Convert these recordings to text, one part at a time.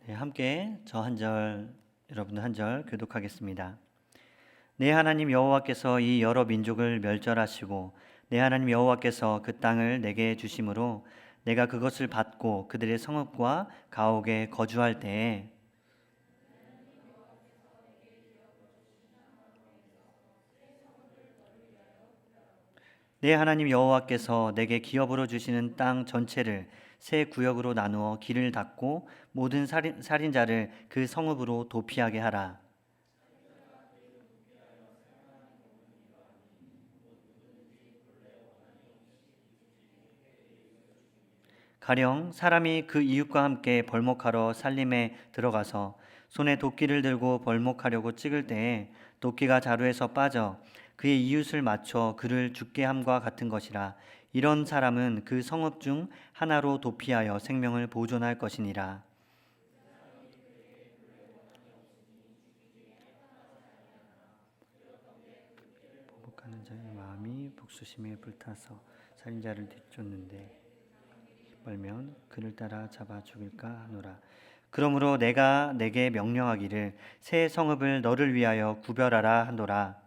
네, 함께 저 한 절, 여러분들 한 절 교독하겠습니다. 내 하나님 여호와께서 이 여러 민족을 멸절하시고 내 하나님 여호와께서 그 땅을 내게 주심으로 내가 그것을 받고 그들의 성읍과 가옥에 거주할 때에 내 하나님 여호와께서 내게 기업으로 주시는 땅 전체를 세 구역으로 나누어 길을 닫고 모든 살인자를 그 성읍으로 도피하게 하라. 가령 사람이 그 이웃과 함께 벌목하러 살림에 들어가서 손에 도끼를 들고 벌목하려고 찍을 때에 도끼가 자루에서 빠져 그의 이웃을 맞춰 그를 죽게 함과 같은 것이라. 이런 사람은 그 성읍 중 하나로 도피하여 생명을 보존할 것이니라. 보복하는 자의 마음이 복수심에 불타서 살인자를 뒤쫓는데 벌면 그를 따라 잡아 죽일까 하노라. 그러므로 내가 내게 명령하기를 새 성읍을 너를 위하여 구별하라 하노라.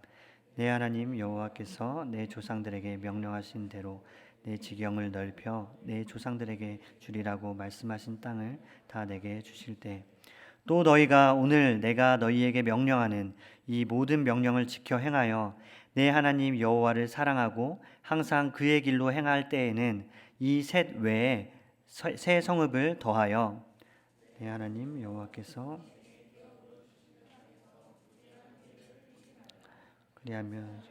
내 하나님 여호와께서 내 조상들에게 명령하신 대로 내 지경을 넓혀 내 조상들에게 주리라고 말씀하신 땅을 다 내게 주실 때 또 너희가 오늘 내가 너희에게 명령하는 이 모든 명령을 지켜 행하여 내 하나님 여호와를 사랑하고 항상 그의 길로 행할 때에는 이 셋 외에 새 성읍을 더하여 내 하나님 여호와께서 그리하면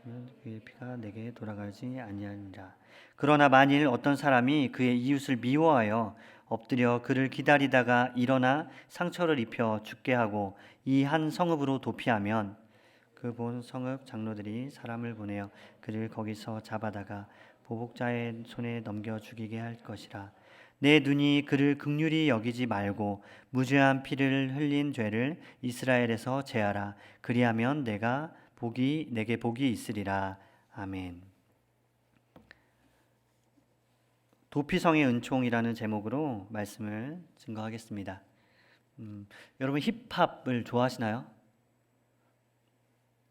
그의 피가 내게 돌아가지 아니하니라. 그러나 만일 어떤 사람이 그의 이웃을 미워하여 엎드려 그를 기다리다가 일어나 상처를 입혀 죽게 하고 이 한 성읍으로 도피하면 그 본 성읍 장로들이 사람을 보내어 그를 거기서 잡아다가 보복자의 손에 넘겨 죽이게 할 것이라. 내 눈이 그를 긍휼히 여기지 말고 무죄한 피를 흘린 죄를 이스라엘에서 제하라. 그리하면 내게 복이 있으리라. 아멘. 도피성의 은총이라는 제목으로 말씀을 증거하겠습니다. 여러분 힙합을 좋아하시나요?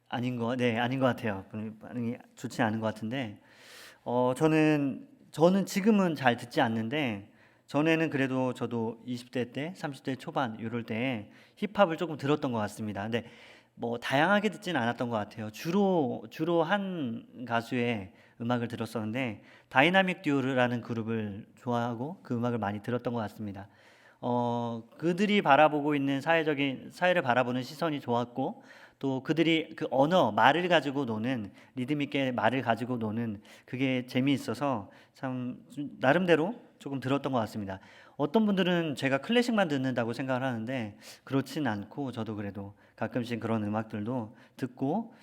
아닌 것 같아요. 반응이 좋지 않은 것 같은데, 저는 지금은 잘 듣지 않는데 전에는 그래도 저도 20대 때, 30대 초반 이럴 때 힙합을 조금 들었던 것 같습니다. 근데 뭐 다양하게 듣지는 않았던 것 같아요. 주로 한 가수의 음악을 들었었는데 다이나믹 듀오라는 그룹을 좋아하고 그 음악을 많이 들었던 것 같습니다. 그들이 바라보고 있는 사회를 바라보는 시선이 좋았고 또 그들이 그 말을 가지고 노는 리듬 있게 말을 가지고 노는 그게 재미있어서 참 나름대로 조금 들었던 것 같습니다. 어떤 분들은 제가 클래식만 듣는다고 생각을 하는데 그렇진 않고 저도 그래도 가끔씩 그런 음악들도 듣고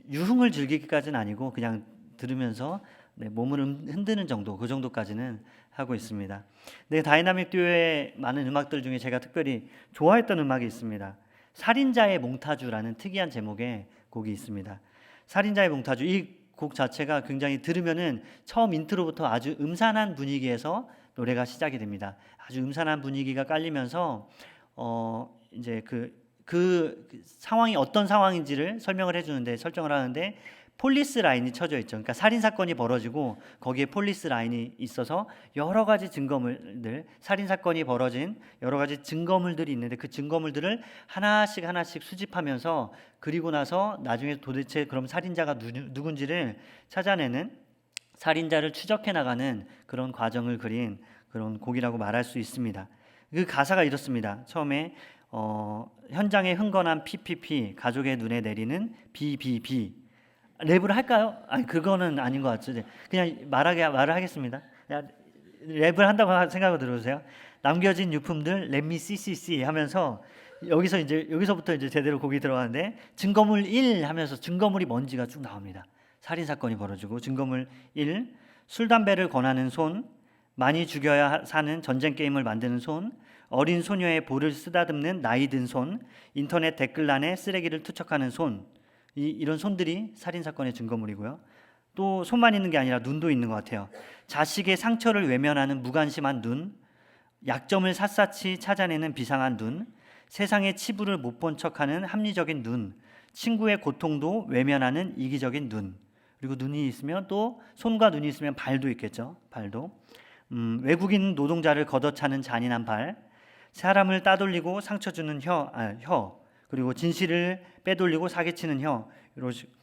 유흥을 즐기기까지는 아니고 그냥 들으면서 몸을 흔드는 정도, 그 정도까지는 하고 있습니다. 네, 다이나믹 듀오의 많은 음악들 중에 제가 특별히 좋아했던 음악이 있습니다. 살인자의 몽타주라는 특이한 제목의 곡이 있습니다. 살인자의 몽타주, 이 곡 자체가 굉장히 들으면은 처음 인트로부터 아주 음산한 분위기에서 노래가 시작이 됩니다. 아주 음산한 분위기가 깔리면서 이제 그 상황이 어떤 상황인지를 설정을 하는데 폴리스 라인이 쳐져 있죠. 그러니까 살인 사건이 벌어지고 거기에 폴리스 라인이 있어서 여러 가지 증거물들, 살인 사건이 벌어진 여러 가지 증거물들이 있는데 그 증거물들을 하나씩 수집하면서 그리고 나서 나중에 도대체 그럼 살인자가 누군지를 찾아내는, 살인자를 추적해 나가는 그런 과정을 그린 그런 곡이라고 말할 수 있습니다. 그 가사가 이렇습니다. 처음에 현장에 흥건한 PPP, 가족의 눈에 내리는 BBB. 랩을 할까요? 아니 그거는 아닌 것 같죠. 그냥 말을 하겠습니다. 랩을 한다고 생각을 들어보세요. 남겨진 유품들 Let me see 하면서 여기서부터 이제 제대로 곡이 들어가는데 증거물 1 하면서 증거물이 뭔지가 쭉 나옵니다. 살인 사건이 벌어지고 증거물 1, 술 담배를 권하는 손, 많이 죽여야 사는 전쟁 게임을 만드는 손, 어린 소녀의 볼을 쓰다듬는 나이 든 손, 인터넷 댓글란에 쓰레기를 투척하는 손. 이런 손들이 살인 사건의 증거물이고요. 또 손만 있는 게 아니라 눈도 있는 것 같아요. 자식의 상처를 외면하는 무관심한 눈, 약점을 샅샅이 찾아내는 비상한 눈, 세상의 치부를 못 본 척하는 합리적인 눈, 친구의 고통도 외면하는 이기적인 눈, 그리고 눈이 있으면 또 손과 눈이 있으면 발도 있겠죠. 발도. 외국인 노동자를 걷어차는 잔인한 발, 사람을 따돌리고 상처 주는 혀, 그리고 진실을 빼돌리고 사기치는 혀, 이런 식,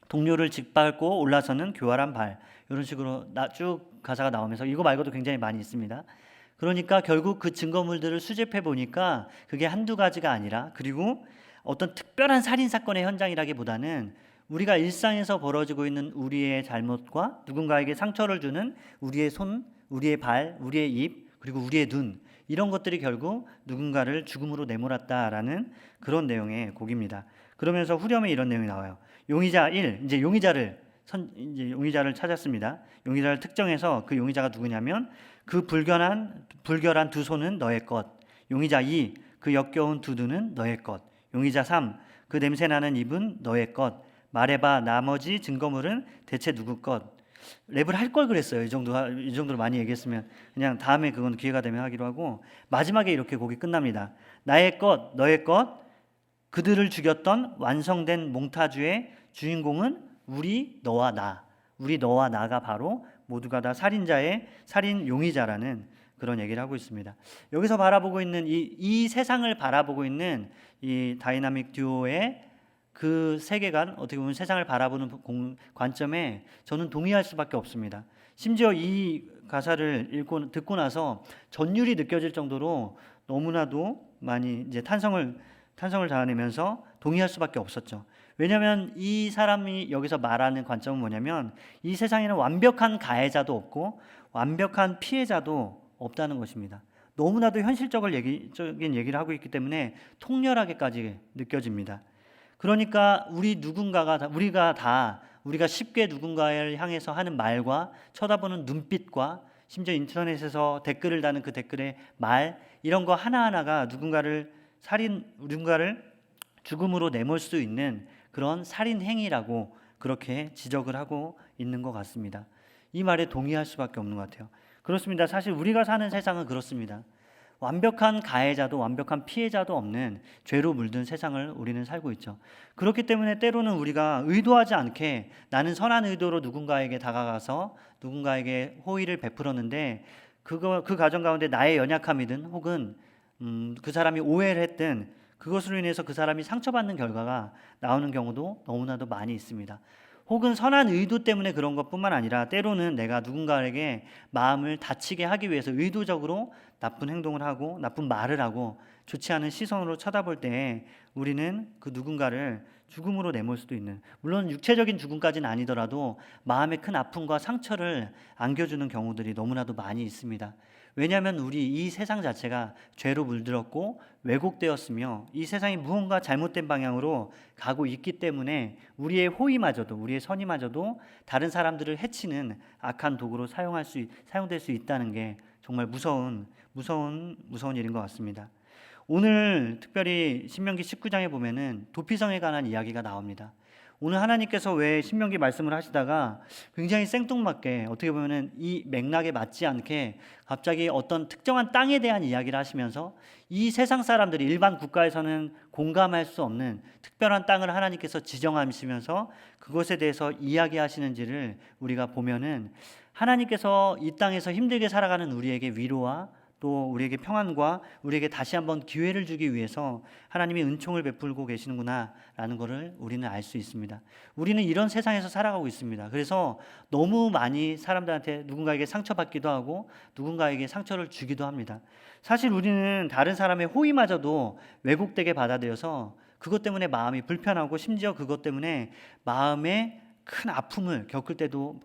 동료를 짓밟고 올라서는 교활한 발, 이런 식으로 쭉 가사가 나오면서 이거 말고도 굉장히 많이 있습니다. 그러니까 결국 그 증거물들을 수집해 보니까 그게 한두 가지가 아니라, 그리고 어떤 특별한 살인 사건의 현장이라기보다는 우리가 일상에서 벌어지고 있는 우리의 잘못과 누군가에게 상처를 주는 우리의 손, 우리의 발, 우리의 입, 그리고 우리의 눈, 이런 것들이 결국 누군가를 죽음으로 내몰았다라는 그런 내용의 곡입니다. 그러면서 후렴에 이런 내용이 나와요. 용의자 1, 이제 용의자를 찾았습니다. 용의자를 특정해서 그 용의자가 누구냐면 그 불결한 두 손은 너의 것. 용의자 2, 그 역겨운 두 눈은 너의 것. 용의자 3, 그 냄새나는 입은 너의 것. 말해봐, 나머지 증거물은 대체 누구 것. 랩을 할 걸 그랬어요. 이 정도로 많이 얘기했으면 그냥 다음에 그건 기회가 되면 하기로 하고, 마지막에 이렇게 곡이 끝납니다. 나의 것, 너의 것, 그들을 죽였던 완성된 몽타주의 주인공은 우리 너와 나가 바로 모두가 다 살인 용의자라는 그런 얘기를 하고 있습니다. 여기서 바라보고 있는 이 세상을 바라보고 있는 이 다이나믹 듀오의 그 세계관, 어떻게 보면 세상을 바라보는 관점에 저는 동의할 수밖에 없습니다. 심지어 이 가사를 듣고 나서 전율이 느껴질 정도로 너무나도 많이 이제 탄성을 자아내면서 동의할 수밖에 없었죠. 왜냐하면 이 사람이 여기서 말하는 관점은 뭐냐면 이 세상에는 완벽한 가해자도 없고 완벽한 피해자도 없다는 것입니다. 너무나도 현실적인 얘기를 하고 있기 때문에 통렬하게까지 느껴집니다. 그러니까 우리가 쉽게 누군가를 향해서 하는 말과 쳐다보는 눈빛과 심지어 인터넷에서 댓글을 다는 그 댓글의 말, 이런 거 하나하나가 누군가를 죽음으로 내몰 수 있는 그런 살인 행위라고 그렇게 지적을 하고 있는 것 같습니다. 이 말에 동의할 수밖에 없는 것 같아요. 그렇습니다. 사실 우리가 사는 세상은 그렇습니다. 완벽한 가해자도 완벽한 피해자도 없는 죄로 물든 세상을 우리는 살고 있죠. 그렇기 때문에 때로는 우리가 의도하지 않게 나는 선한 의도로 누군가에게 다가가서 누군가에게 호의를 베풀었는데 그 과정 가운데 나의 연약함이든 혹은 그 사람이 오해를 했든 그것으로 인해서 그 사람이 상처받는 결과가 나오는 경우도 너무나도 많이 있습니다. 혹은 선한 의도 때문에 그런 것뿐만 아니라 때로는 내가 누군가에게 마음을 다치게 하기 위해서 의도적으로 나쁜 행동을 하고 나쁜 말을 하고 좋지 않은 시선으로 쳐다볼 때 우리는 그 누군가를 죽음으로 내몰 수도 있는, 물론 육체적인 죽음까지는 아니더라도 마음의 큰 아픔과 상처를 안겨주는 경우들이 너무나도 많이 있습니다. 왜냐하면 우리 이 세상 자체가 죄로 물들었고 왜곡되었으며 이 세상이 무언가 잘못된 방향으로 가고 있기 때문에 우리의 호의마저도, 우리의 선의마저도 다른 사람들을 해치는 악한 도구로 사용될 수 있다는 게 정말 무서운 일인 것 같습니다. 오늘 특별히 신명기 19장에 보면은 도피성에 관한 이야기가 나옵니다. 오늘 하나님께서 왜 신명기 말씀을 하시다가 굉장히 생뚱맞게 어떻게 보면은 이 맥락에 맞지 않게 갑자기 어떤 특정한 땅에 대한 이야기를 하시면서 이 세상 사람들이 일반 국가에서는 공감할 수 없는 특별한 땅을 하나님께서 지정하시면서 그것에 대해서 이야기하시는지를 우리가 보면은 하나님께서 이 땅에서 힘들게 살아가는 우리에게 위로와 또 우리에게 평안과 우리에게 다시 한번 기회를 주기 위해서 하나님이 은총을 베풀고 계시는구나라는 것을 우리는 알 수 있습니다. 우리는 이런 세상에서 살아가고 있습니다. 그래서 너무 많이 사람들한테 누군가에게 상처받기도 하고 누군가에게 상처를 주기도 합니다. 사실 우리는 다른 사람의 호의마저도 왜곡되게 받아들여서 그것 때문에 마음이 불편하고 심지어 그것 때문에 마음에 큰 아픔을 겪을 때도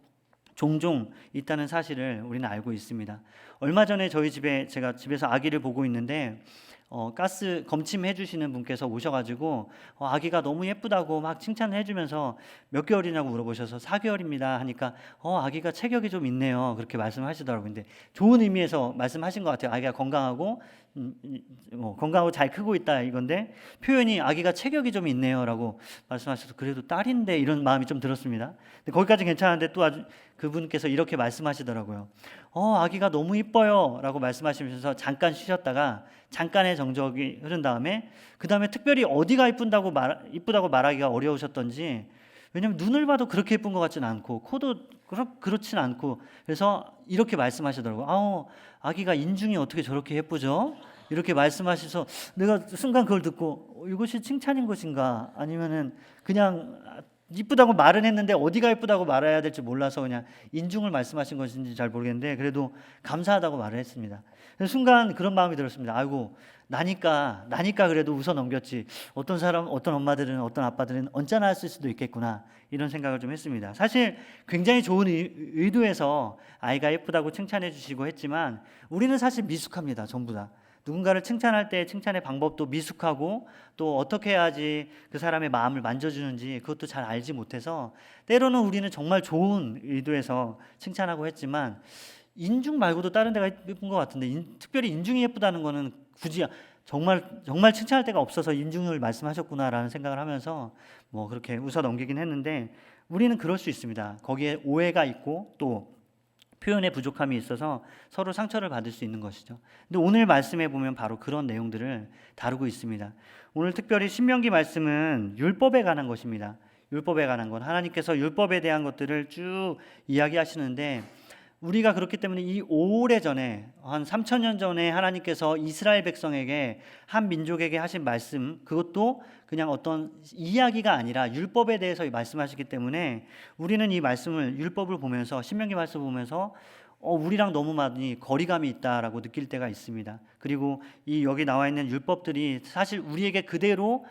종종 있다는 사실을 우리는 알고 있습니다. 얼마 전에 제가 집에서 아기를 보고 있는데 가스 검침해 주시는 분께서 오셔가지고 아기가 너무 예쁘다고 막 칭찬을 해주면서 몇 개월이냐고 물어보셔서 4개월입니다 하니까 아기가 체격이 좀 있네요 그렇게 말씀하시더라고요. 근데 좋은 의미에서 말씀하신 것 같아요. 아기가 건강하고 잘 크고 있다 이건데 표현이 아기가 체격이 좀 있네요라고 말씀하셔서 그래도 딸인데 이런 마음이 좀 들었습니다. 근데 거기까지 괜찮은데 또 아주 그분께서 이렇게 말씀하시더라고요. 아기가 너무 이뻐요 라고 말씀하시면서 잠깐 쉬셨다가 잠깐의 정적이 흐른 다음에 그 다음에 특별히 어디가 이쁘다고 말하기가 어려우셨던지, 왜냐하면 눈을 봐도 그렇게 예쁜 것 같지는 않고 코도 그렇진 않고, 그래서 이렇게 말씀하시더라고요. 아기가 인중이 어떻게 저렇게 예쁘죠? 이렇게 말씀하셔서 내가 순간 그걸 듣고 이것이 칭찬인 것인가, 아니면은 그냥 이쁘다고 말은 했는데 어디가 이쁘다고 말해야 될지 몰라서 그냥 인중을 말씀하신 것인지 잘 모르겠는데, 그래도 감사하다고 말을 했습니다. 순간 그런 마음이 들었습니다. 아이고, 나니까 그래도 웃어 넘겼지. 어떤 사람, 어떤 엄마들은, 어떤 아빠들은 언짢아 했을 수도 있겠구나, 이런 생각을 좀 했습니다. 사실 굉장히 좋은 의도에서 아이가 예쁘다고 칭찬해 주시고 했지만 우리는 사실 미숙합니다. 전부 다. 누군가를 칭찬할 때 칭찬의 방법도 미숙하고, 또 어떻게 해야지 그 사람의 마음을 만져주는지 그것도 잘 알지 못해서 때로는 우리는 정말 좋은 의도에서 칭찬하고 했지만 인중 말고도 다른 데가 예쁜 것 같은데, 특별히 인중이 예쁘다는 거는 굳이 정말 칭찬할 데가 없어서 인중을 말씀하셨구나라는 생각을 하면서 뭐 그렇게 웃어 넘기긴 했는데, 우리는 그럴 수 있습니다. 거기에 오해가 있고 또 표현의 부족함이 있어서 서로 상처를 받을 수 있는 것이죠. 근데 오늘 말씀에 보면 바로 그런 내용들을 다루고 있습니다. 오늘 특별히 신명기 말씀은 율법에 관한 것입니다. 율법에 관한 것, 하나님께서 율법에 대한 것들을 쭉 이야기하시는데, 우리가 그렇기 때문에 이 오래전에 한 3,000년 전에 하나님께서 이스라엘 백성에게, 한 민족에게 하신 말씀, 그것도 그냥 어떤 이야기가 아니라 율법에 대해서 말씀하시기 때문에 우리는 이 말씀을, 율법을 보면서, 신명기 말씀을 보면서 우리랑 너무 많이 거리감이 있다라고 느낄 때가 있습니다. 그리고 이 여기 나와 있는 율법들이 사실 우리에게 그대로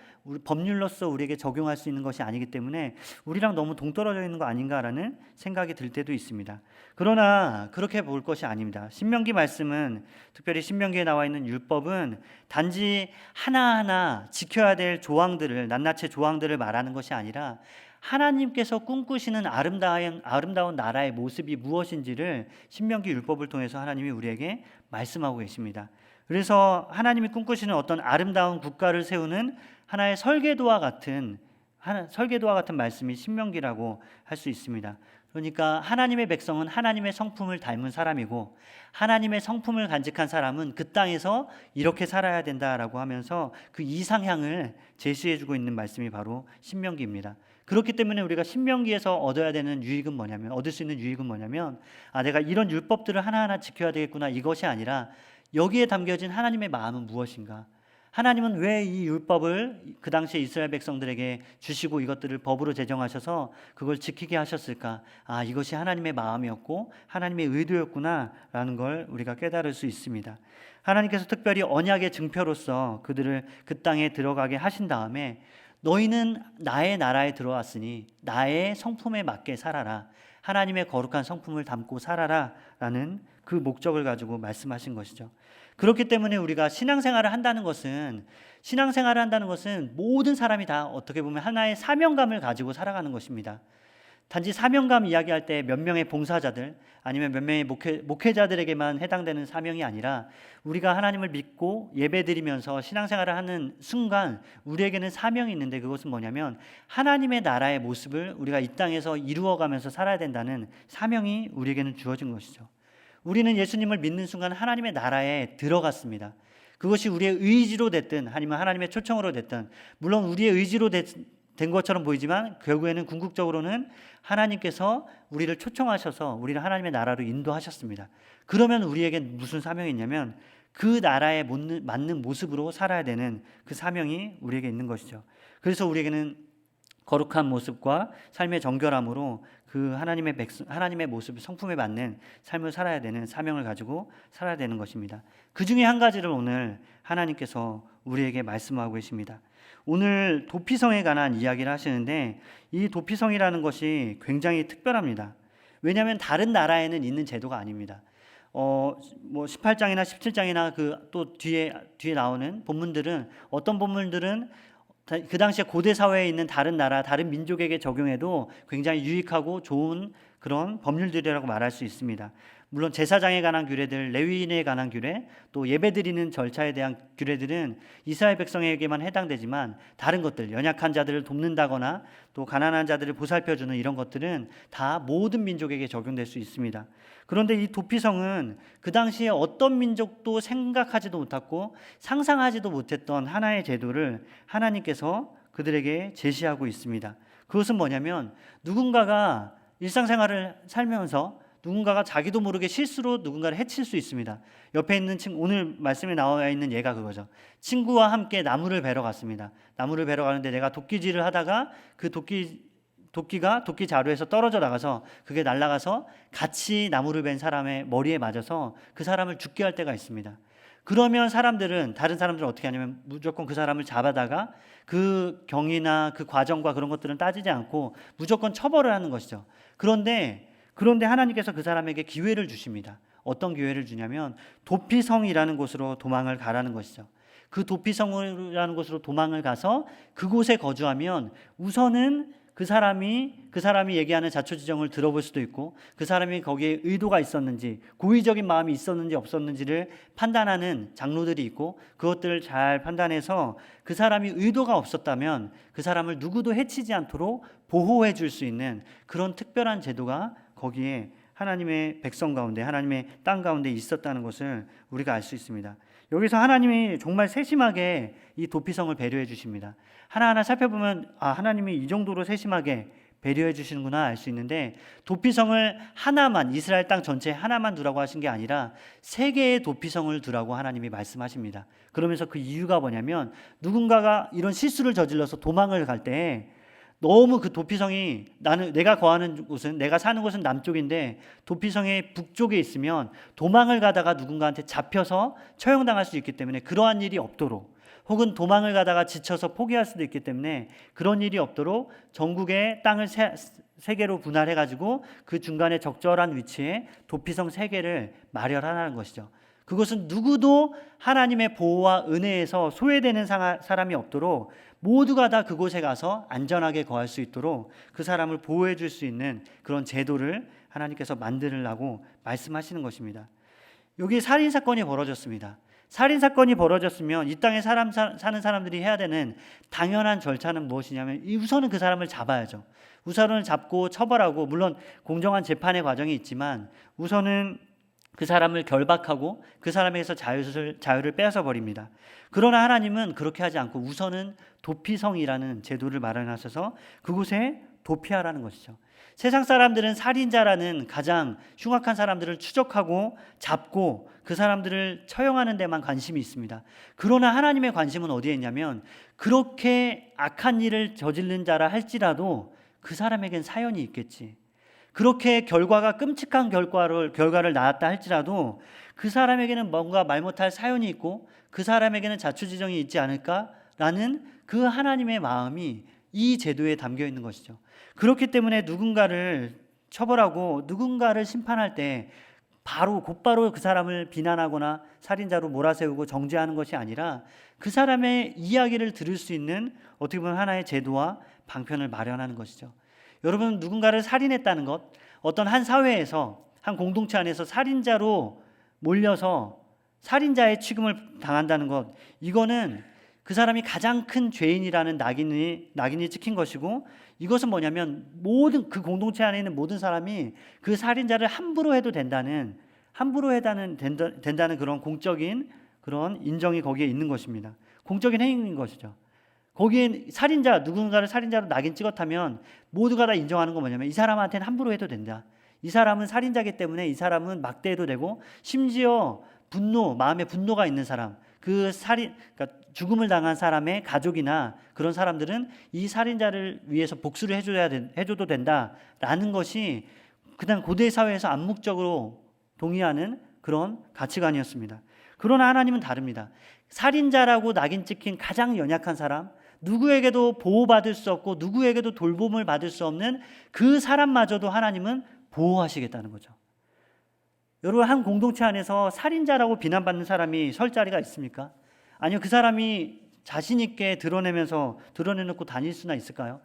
법률로서 우리에게 적용할 수 있는 것이 아니기 때문에 우리랑 너무 동떨어져 있는 거 아닌가라는 생각이 들 때도 있습니다. 그러나 그렇게 볼 것이 아닙니다. 신명기 말씀은, 특별히 신명기에 나와 있는 율법은 단지 하나하나 지켜야 될 조항들을, 낱낱이 조항들을 말하는 것이 아니라 하나님께서 꿈꾸시는 아름다운 나라의 모습이 무엇인지를 신명기 율법을 통해서 하나님이 우리에게 말씀하고 계십니다. 그래서 하나님이 꿈꾸시는 어떤 아름다운 국가를 세우는 하나의 설계도와 같은 말씀이 신명기라고 할 수 있습니다. 그러니까 하나님의 백성은 하나님의 성품을 닮은 사람이고, 하나님의 성품을 간직한 사람은 그 땅에서 이렇게 살아야 된다라고 하면서 그 이상향을 제시해주고 있는 말씀이 바로 신명기입니다. 그렇기 때문에 우리가 신명기에서 얻을 수 있는 유익은 뭐냐면, 내가 이런 율법들을 하나하나 지켜야 되겠구나, 이것이 아니라 여기에 담겨진 하나님의 마음은 무엇인가? 하나님은 왜 이 율법을 그 당시에 이스라엘 백성들에게 주시고 이것들을 법으로 제정하셔서 그걸 지키게 하셨을까? 이것이 하나님의 마음이었고 하나님의 의도였구나라는 걸 우리가 깨달을 수 있습니다. 하나님께서 특별히 언약의 증표로서 그들을 그 땅에 들어가게 하신 다음에, 너희는 나의 나라에 들어왔으니 나의 성품에 맞게 살아라, 하나님의 거룩한 성품을 담고 살아라 라는 그 목적을 가지고 말씀하신 것이죠. 그렇기 때문에 우리가 신앙생활을 한다는 것은 모든 사람이 다 어떻게 보면 하나의 사명감을 가지고 살아가는 것입니다. 단지 사명감 이야기할 때 몇 명의 봉사자들 아니면 몇 명의 목회자들에게만 해당되는 사명이 아니라, 우리가 하나님을 믿고 예배드리면서 신앙생활을 하는 순간 우리에게는 사명이 있는데, 그것은 뭐냐면 하나님의 나라의 모습을 우리가 이 땅에서 이루어가면서 살아야 된다는 사명이 우리에게는 주어진 것이죠. 우리는 예수님을 믿는 순간 하나님의 나라에 들어갔습니다. 그것이 우리의 의지로 됐든 아니면 하나님의 초청으로 됐든, 물론 우리의 의지로 된 것처럼 보이지만 결국에는 궁극적으로는 하나님께서 우리를 초청하셔서 우리를 하나님의 나라로 인도하셨습니다. 그러면 우리에게 무슨 사명이 있냐면 그 나라에 맞는 모습으로 살아야 되는 그 사명이 우리에게 있는 것이죠. 그래서 우리에게는 거룩한 모습과 삶의 정결함으로 그 하나님의 모습, 성품에 맞는 삶을 살아야 되는 사명을 가지고 살아야 되는 것입니다. 그 중에 한 가지를 오늘 하나님께서 우리에게 말씀하고 계십니다. 오늘 도피성에 관한 이야기를 하시는데, 이 도피성이라는 것이 굉장히 특별합니다. 왜냐하면 다른 나라에는 있는 제도가 아닙니다. 18장이나 17장이나 또 뒤에 나오는 본문들은, 어떤 본문들은 그 당시에 고대 사회에 있는 다른 나라, 다른 민족에게 적용해도 굉장히 유익하고 좋은 그런 법률들이라고 말할 수 있습니다. 물론 제사장에 관한 규례들, 레위인에 관한 규례, 또 예배드리는 절차에 대한 규례들은 이스라엘 백성에게만 해당되지만 다른 것들, 연약한 자들을 돕는다거나 또 가난한 자들을 보살펴주는 이런 것들은 다 모든 민족에게 적용될 수 있습니다. 그런데 이 도피성은 그 당시에 어떤 민족도 생각하지도 못했고 상상하지도 못했던 하나의 제도를 하나님께서 그들에게 제시하고 있습니다. 그것은 뭐냐면 누군가가 일상생활을 살면서 누군가가 자기도 모르게 실수로 누군가를 해칠 수 있습니다. 옆에 있는 친구, 오늘 말씀에 나와 있는 예가 그거죠. 친구와 함께 나무를 베러 갔습니다. 나무를 베러 가는데 내가 도끼질을 하다가 그 도끼가 도끼 자루에서 떨어져 나가서 그게 날아가서 같이 나무를 벤 사람의 머리에 맞아서 그 사람을 죽게 할 때가 있습니다. 그러면 다른 사람들은 어떻게 하냐면 무조건 그 사람을 잡아다가 그 경위나 그 과정과 그런 것들은 따지지 않고 무조건 처벌을 하는 것이죠. 그런데 하나님께서 그 사람에게 기회를 주십니다. 어떤 기회를 주냐면 도피성이라는 곳으로 도망을 가라는 것이죠. 그 도피성이라는 곳으로 도망을 가서 그곳에 거주하면 우선은 그 사람이 얘기하는 자초지정을 들어볼 수도 있고 그 사람이 거기에 의도가 있었는지 고의적인 마음이 있었는지 없었는지를 판단하는 장로들이 있고 그것들을 잘 판단해서 그 사람이 의도가 없었다면 그 사람을 누구도 해치지 않도록 보호해 줄 수 있는 그런 특별한 제도가 거기에 하나님의 백성 가운데 하나님의 땅 가운데 있었다는 것을 우리가 알 수 있습니다. 여기서 하나님이 정말 세심하게 이 도피성을 배려해 주십니다. 하나하나 살펴보면 하나님이 이 정도로 세심하게 배려해 주시는구나 알 수 있는데 도피성을 하나만 이스라엘 땅 전체 하나만 두라고 하신 게 아니라 3개의 도피성을 두라고 하나님이 말씀하십니다. 그러면서 그 이유가 뭐냐면 누군가가 이런 실수를 저질러서 도망을 갈 때 너무 그 도피성이 내가 거하는 곳은 내가 사는 곳은 남쪽인데 도피성의 북쪽에 있으면 도망을 가다가 누군가한테 잡혀서 처형당할 수 있기 때문에 그러한 일이 없도록 혹은 도망을 가다가 지쳐서 포기할 수도 있기 때문에 그런 일이 없도록 전국의 땅을 3개로 분할해가지고 그 중간에 적절한 위치에 도피성 3개를 마련하라는 것이죠. 그것은 누구도 하나님의 보호와 은혜에서 소외되는 사람이 없도록 모두가 다 그곳에 가서 안전하게 거할 수 있도록 그 사람을 보호해 줄 수 있는 그런 제도를 하나님께서 만들으라고 말씀하시는 것입니다. 여기 살인사건이 벌어졌습니다. 살인사건이 벌어졌으면 이 땅에 사는 사람들이 해야 되는 당연한 절차는 무엇이냐면 우선은 그 사람을 잡아야죠. 우선은 잡고 처벌하고 물론 공정한 재판의 과정이 있지만 우선은 그 사람을 결박하고 그 사람에게서 자유를 빼앗아 버립니다. 그러나 하나님은 그렇게 하지 않고 우선은 도피성이라는 제도를 마련하셔서 그곳에 도피하라는 것이죠. 세상 사람들은 살인자라는 가장 흉악한 사람들을 추적하고 잡고 그 사람들을 처형하는 데만 관심이 있습니다. 그러나 하나님의 관심은 어디에 있냐면 그렇게 악한 일을 저지른 자라 할지라도 그 사람에겐 사연이 있겠지. 그렇게 결과가 끔찍한 결과를 낳았다 할지라도 그 사람에게는 뭔가 말 못할 사연이 있고 그 사람에게는 자초지정이 있지 않을까라는 그 하나님의 마음이 이 제도에 담겨 있는 것이죠. 그렇기 때문에 누군가를 처벌하고 누군가를 심판할 때 곧바로 그 사람을 비난하거나 살인자로 몰아세우고 정죄하는 것이 아니라 그 사람의 이야기를 들을 수 있는 어떻게 보면 하나의 제도와 방편을 마련하는 것이죠. 여러분 누군가를 살인했다는 것, 어떤 한 사회에서 한 공동체 안에서 살인자로 몰려서 살인자의 취급을 당한다는 것, 이거는 그 사람이 가장 큰 죄인이라는 낙인이 찍힌 것이고 이것은 뭐냐면 모든 그 공동체 안에 있는 모든 사람이 그 살인자를 함부로 해도 된다는 그런 공적인 그런 인정이 거기에 있는 것입니다. 공적인 행위인 것이죠. 거기에 누군가를 살인자로 낙인 찍었다면 모두가 다 인정하는 건 뭐냐면 이 사람한테는 함부로 해도 된다. 이 사람은 살인자이기 때문에 이 사람은 막대해도 되고 심지어 마음에 분노가 있는 사람, 그러니까 죽음을 당한 사람의 가족이나 그런 사람들은 이 살인자를 위해서 복수를 해줘도 된다라는 것이 그냥 고대 사회에서 암묵적으로 동의하는 그런 가치관이었습니다. 그러나 하나님은 다릅니다. 살인자라고 낙인 찍힌 가장 연약한 사람, 누구에게도 보호받을 수 없고 누구에게도 돌봄을 받을 수 없는 그 사람마저도 하나님은 보호하시겠다는 거죠. 여러분 한 공동체 안에서 살인자라고 비난받는 사람이 설 자리가 있습니까? 아니요, 그 사람이 자신 있게 드러내놓고 다닐 수나 있을까요?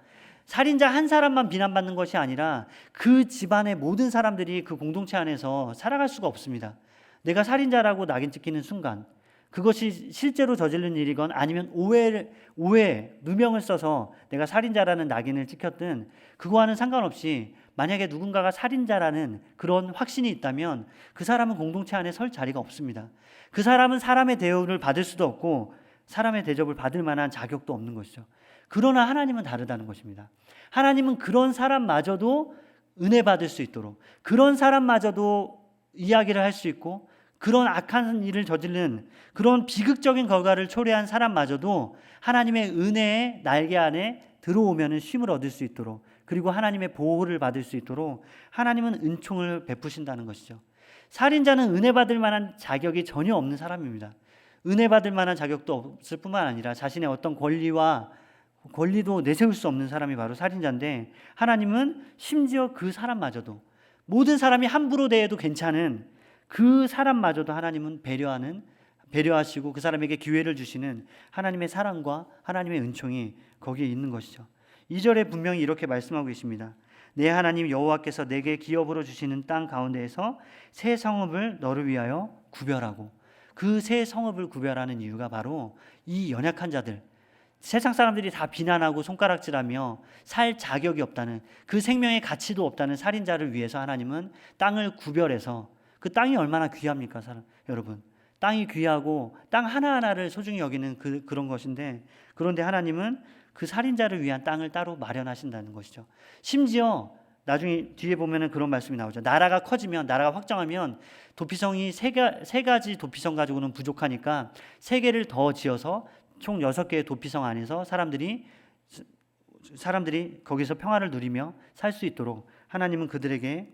살인자 한 사람만 비난받는 것이 아니라 그 집안의 모든 사람들이 그 공동체 안에서 살아갈 수가 없습니다. 내가 살인자라고 낙인 찍히는 순간, 그것이 실제로 저지른 일이건 아니면 오해, 누명을 써서 내가 살인자라는 낙인을 찍혔든 그거와는 상관없이 만약에 누군가가 살인자라는 그런 확신이 있다면 그 사람은 공동체 안에 설 자리가 없습니다. 그 사람은 사람의 대우를 받을 수도 없고 사람의 대접을 받을 만한 자격도 없는 것이죠. 그러나 하나님은 다르다는 것입니다. 하나님은 그런 사람마저도 은혜 받을 수 있도록, 그런 사람마저도 이야기를 할 수 있고, 그런 악한 일을 저지른 그런 비극적인 결과를 초래한 사람마저도 하나님의 은혜의 날개 안에 들어오면 쉼을 얻을 수 있도록, 그리고 하나님의 보호를 받을 수 있도록 하나님은 은총을 베푸신다는 것이죠. 살인자는 은혜 받을 만한 자격이 전혀 없는 사람입니다. 은혜 받을 만한 자격도 없을 뿐만 아니라 자신의 어떤 권리도 내세울 수 없는 사람이 바로 살인자인데, 하나님은 심지어 그 사람마저도, 모든 사람이 함부로 대해도 괜찮은 그 사람마저도 하나님은 배려하시고 그 사람에게 기회를 주시는 하나님의 사랑과 하나님의 은총이 거기에 있는 것이죠. 2절에 분명히 이렇게 말씀하고 계십니다. 내 하나님 여호와께서 내게 기업으로 주시는 땅 가운데에서 새 성읍을 너를 위하여 구별하고, 그 새 성읍을 구별하는 이유가 바로 이 연약한 자들, 세상 사람들이 다 비난하고 손가락질하며 살 자격이 없다는, 그 생명의 가치도 없다는 살인자를 위해서 하나님은 땅을 구별해서, 그 땅이 얼마나 귀합니까, 여러분? 땅이 귀하고 땅 하나하나를 소중히 여기는 그런 것인데, 그런데 하나님은 그 살인자를 위한 땅을 따로 마련하신다는 것이죠. 심지어 나중에 뒤에 보면은 그런 말씀이 나오죠. 나라가 커지면, 나라가 확장하면 도피성이 세 가지 도피성 가지고는 부족하니까 3개를 더 지어서 총 6개의 도피성 안에서 사람들이 거기서 평화를 누리며 살 수 있도록 하나님은 그들에게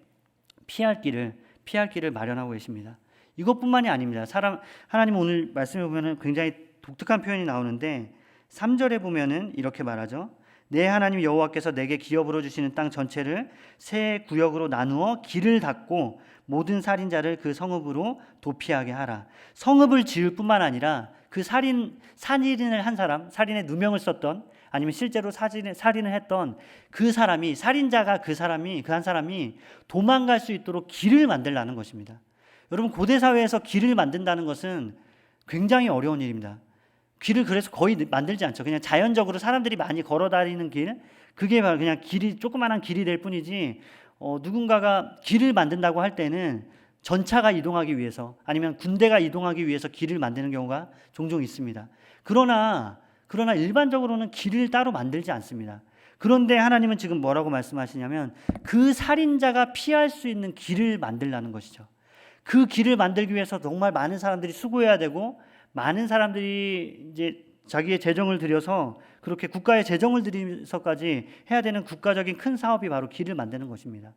피할 길을 마련하고 계십니다. 이것뿐만이 아닙니다. 하나님 오늘 말씀해 보면은 굉장히 독특한 표현이 나오는데, 3절에 보면은 이렇게 말하죠. 내 하나님 여호와께서 내게 기업으로 주시는 땅 전체를 세 구역으로 나누어 길을 닫고 모든 살인자를 그 성읍으로 도피하게 하라. 성읍을 지을 뿐만 아니라 그 살인을 한 사람, 살인에 누명을 썼던, 아니면 실제로 살인을 했던 그 사람이, 살인자가 그 한 사람이 도망갈 수 있도록 길을 만들라는 것입니다. 여러분, 고대 사회에서 길을 만든다는 것은 굉장히 어려운 일입니다. 길을 그래서 거의 만들지 않죠. 그냥 자연적으로 사람들이 많이 걸어 다니는 길, 그게 바로 그냥 조그마한 길이 될 뿐이지, 누군가가 길을 만든다고 할 때는 전차가 이동하기 위해서, 아니면 군대가 이동하기 위해서 길을 만드는 경우가 종종 있습니다. 그러나 일반적으로는 길을 따로 만들지 않습니다. 그런데 하나님은 지금 뭐라고 말씀하시냐면, 그 살인자가 피할 수 있는 길을 만들라는 것이죠. 그 길을 만들기 위해서 정말 많은 사람들이 수고해야 되고, 많은 사람들이 이제 자기의 재정을 들여서, 그렇게 국가의 재정을 들여서까지 해야 되는 국가적인 큰 사업이 바로 길을 만드는 것입니다.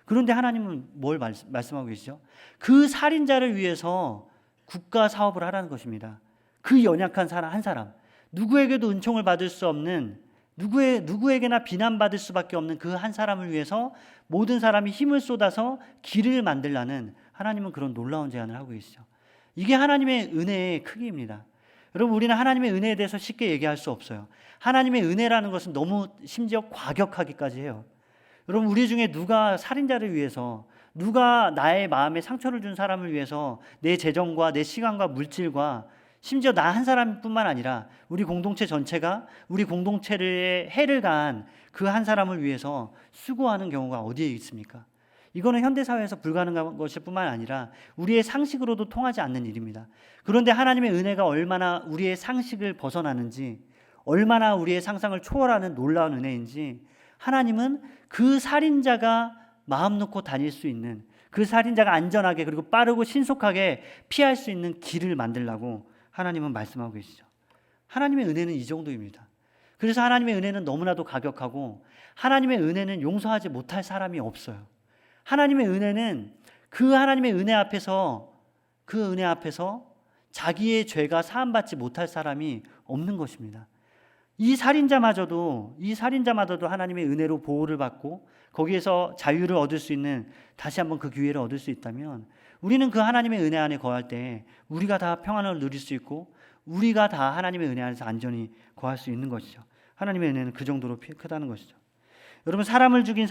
그런데 하나님은 뭘 말씀하고 계시죠? 그 살인자를 위해서 국가 사업을 하라는 것입니다. 그 연약한 한 사람, 누구에게도 은총을 받을 수 없는, 누구에게나 비난받을 수밖에 없는 그 한 사람을 위해서 모든 사람이 힘을 쏟아서 길을 만들라는, 하나님은 그런 놀라운 제안을 하고 계시죠. 이게 하나님의 은혜의 크기입니다. 여러분, 우리는 하나님의 은혜에 대해서 쉽게 얘기할 수 없어요. 하나님의 은혜라는 것은 너무 심지어 과격하기까지 해요. 여러분, 우리 중에 누가 살인자를 위해서, 누가 나의 마음에 상처를 준 사람을 위해서 내 재정과 내 시간과 물질과, 심지어 나 한 사람뿐만 아니라 우리 공동체 전체가, 우리 공동체를 해를 가한 그 한 사람을 위해서 수고하는 경우가 어디에 있습니까? 이거는 현대사회에서 불가능한 것일 뿐만 아니라 우리의 상식으로도 통하지 않는 일입니다. 그런데 하나님의 은혜가 얼마나 우리의 상식을 벗어나는지, 얼마나 우리의 상상을 초월하는 놀라운 은혜인지, 하나님은 그 살인자가 마음 놓고 다닐 수 있는, 그 살인자가 안전하게 그리고 빠르고 신속하게 피할 수 있는 길을 만들라고 하나님은 말씀하고 계시죠. 하나님의 은혜는 이 정도입니다. 그래서 하나님의 은혜는 너무나도 가격하고, 하나님의 은혜는 용서하지 못할 사람이 없어요. 하나님의 은혜는 그 하나님의 은혜 앞에서 자기의 죄가 사함받지 못할 사람이 없는 것입니다. 이 살인자마저도 하나님의 은혜로 보호를 받고 거기에서 자유를 얻을 수 있는, 다시 한번 그 기회를 얻을 수 있다면, 우리는 그 하나님의 은혜 안에 거할 때 우리가 다 평안을 누릴 수 있고, 우리가 다 하나님의 은혜 안에서 안전히 거할 수 있는 것이죠. 하나님의 은혜는 그 정도로 크다는 것이죠. 여러분, 사람을 죽인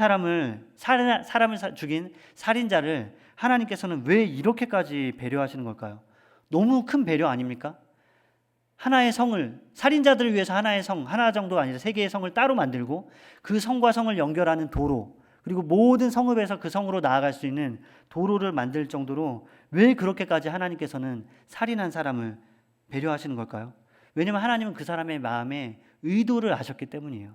죽인 살인자를 하나님께서는 왜 이렇게까지 배려하시는 걸까요? 너무 큰 배려 아닙니까? 하나의 성을, 살인자들을 위해서 하나의 성, 하나 정도가 아니라 세 개의 성을 따로 만들고 그 성과 성을 연결하는 도로, 그리고 모든 성읍에서 그 성으로 나아갈 수 있는 도로를 만들 정도로 왜 그렇게까지 하나님께서는 살인한 사람을 배려하시는 걸까요? 왜냐하면 하나님은 그 사람의 마음에 의도를 아셨기 때문이에요.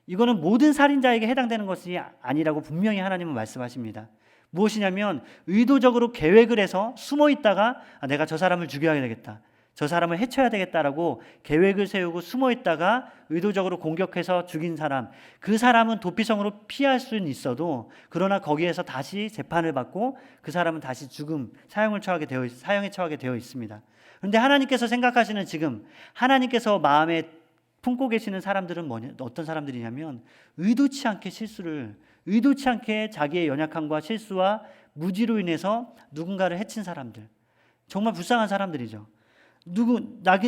이거는 모든 살인자에게 해당되는 것이 아니라고 분명히 하나님은 말씀하십니다. 무엇이냐면 의도적으로 계획을 해서 숨어 있다가 내가 저 사람을 죽여야 되겠다, 저 사람을 해쳐야 되겠다라고 계획을 세우고 숨어 있다가 의도적으로 공격해서 죽인 사람, 그 사람은 도피성으로 피할 수는 있어도 그러나 거기에서 다시 재판을 받고 그 사람은 다시 죽음, 사형에 처하게 되어 있습니다. 그런데 하나님께서 생각하시는 지금 하나님께서 마음에 품고 계시는 사람들은 어떤 사람들이냐면 의도치 않게 자기의 연약함과 실수와 무지로 인해서 누군가를 해친 사람들, 정말 불쌍한 사람들이죠.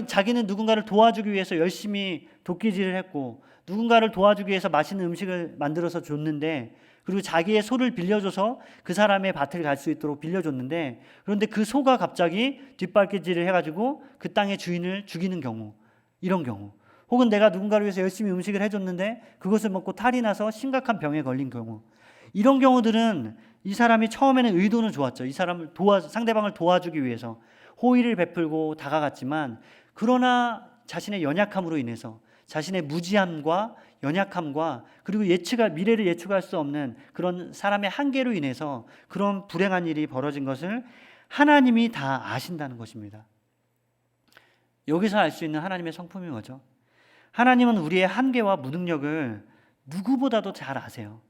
자기는 누군가를 도와주기 위해서 열심히 도끼질을 했고 누군가를 도와주기 위해서 맛있는 음식을 만들어서 줬는데, 그리고 자기의 소를 빌려줘서 그 사람의 밭을 갈 수 있도록 빌려줬는데, 그런데 그 소가 갑자기 뒷발길질을 해가지고 그 땅의 주인을 죽이는 경우, 이런 경우, 혹은 내가 누군가를 위해서 열심히 음식을 해줬는데 그것을 먹고 탈이 나서 심각한 병에 걸린 경우, 이런 경우들은 이 사람이 처음에는 의도는 좋았죠. 이 사람을 상대방을 도와주기 위해서 호의를 베풀고 다가갔지만, 그러나 자신의 연약함으로 인해서, 자신의 무지함과 연약함과 그리고 미래를 예측할 수 없는 그런 사람의 한계로 인해서 그런 불행한 일이 벌어진 것을 하나님이 다 아신다는 것입니다. 여기서 알 수 있는 하나님의 성품이 뭐죠? 하나님은 우리의 한계와 무능력을 누구보다도 잘 아세요.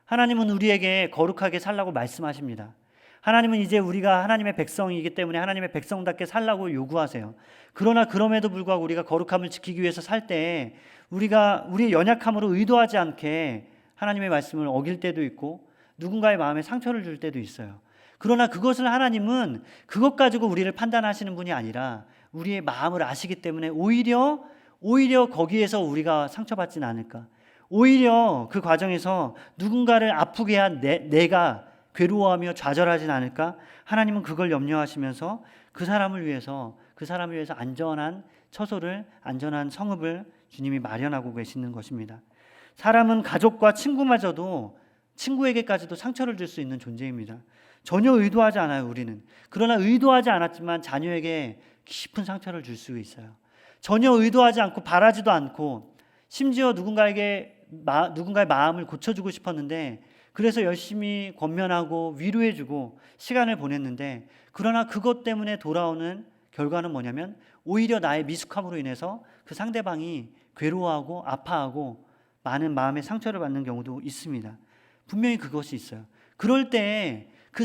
하나님은 우리에게 거룩하게 살라고 말씀하십니다. 하나님은 이제 우리가 하나님의 백성이기 때문에 하나님의 백성답게 살라고 요구하세요. 그러나 그럼에도 불구하고 우리가 거룩함을 지키기 위해서 살 때 우리가 우리의 연약함으로 의도하지 않게 하나님의 말씀을 어길 때도 있고 누군가의 마음에 상처를 줄 때도 있어요. 그러나 그것을 하나님은 그것 가지고 우리를 판단하시는 분이 아니라 우리의 마음을 아시기 때문에 오히려 거기에서 우리가 상처받지는 않을까, 오히려 그 과정에서 누군가를 아프게 한 내가 괴로워하며 좌절하진 않을까, 하나님은 그걸 염려하시면서 그 사람을 위해서 안전한 처소를, 안전한 성읍을 주님이 마련하고 계시는 것입니다. 사람은 가족과 친구에게까지도 상처를 줄 수 있는 존재입니다. 전혀 의도하지 않아요, 우리는. 그러나 의도하지 않았지만 자녀에게 깊은 상처를 줄 수 있어요. 전혀 의도하지 않고 바라지도 않고 심지어 누군가의 마음을 고쳐주고 싶었는데, 그래서 열심히 권면하고 위로해주고 시간을 보냈는데, 그러나 그것 때문에 돌아오는 결과는 뭐냐면 오히려 나의 미숙함으로 인해서 그 상대방이 괴로워하고 아파하고 많은 마음의 상처를 받는 경우도 있습니다. 분명히 그것이 있어요. 그럴 때 그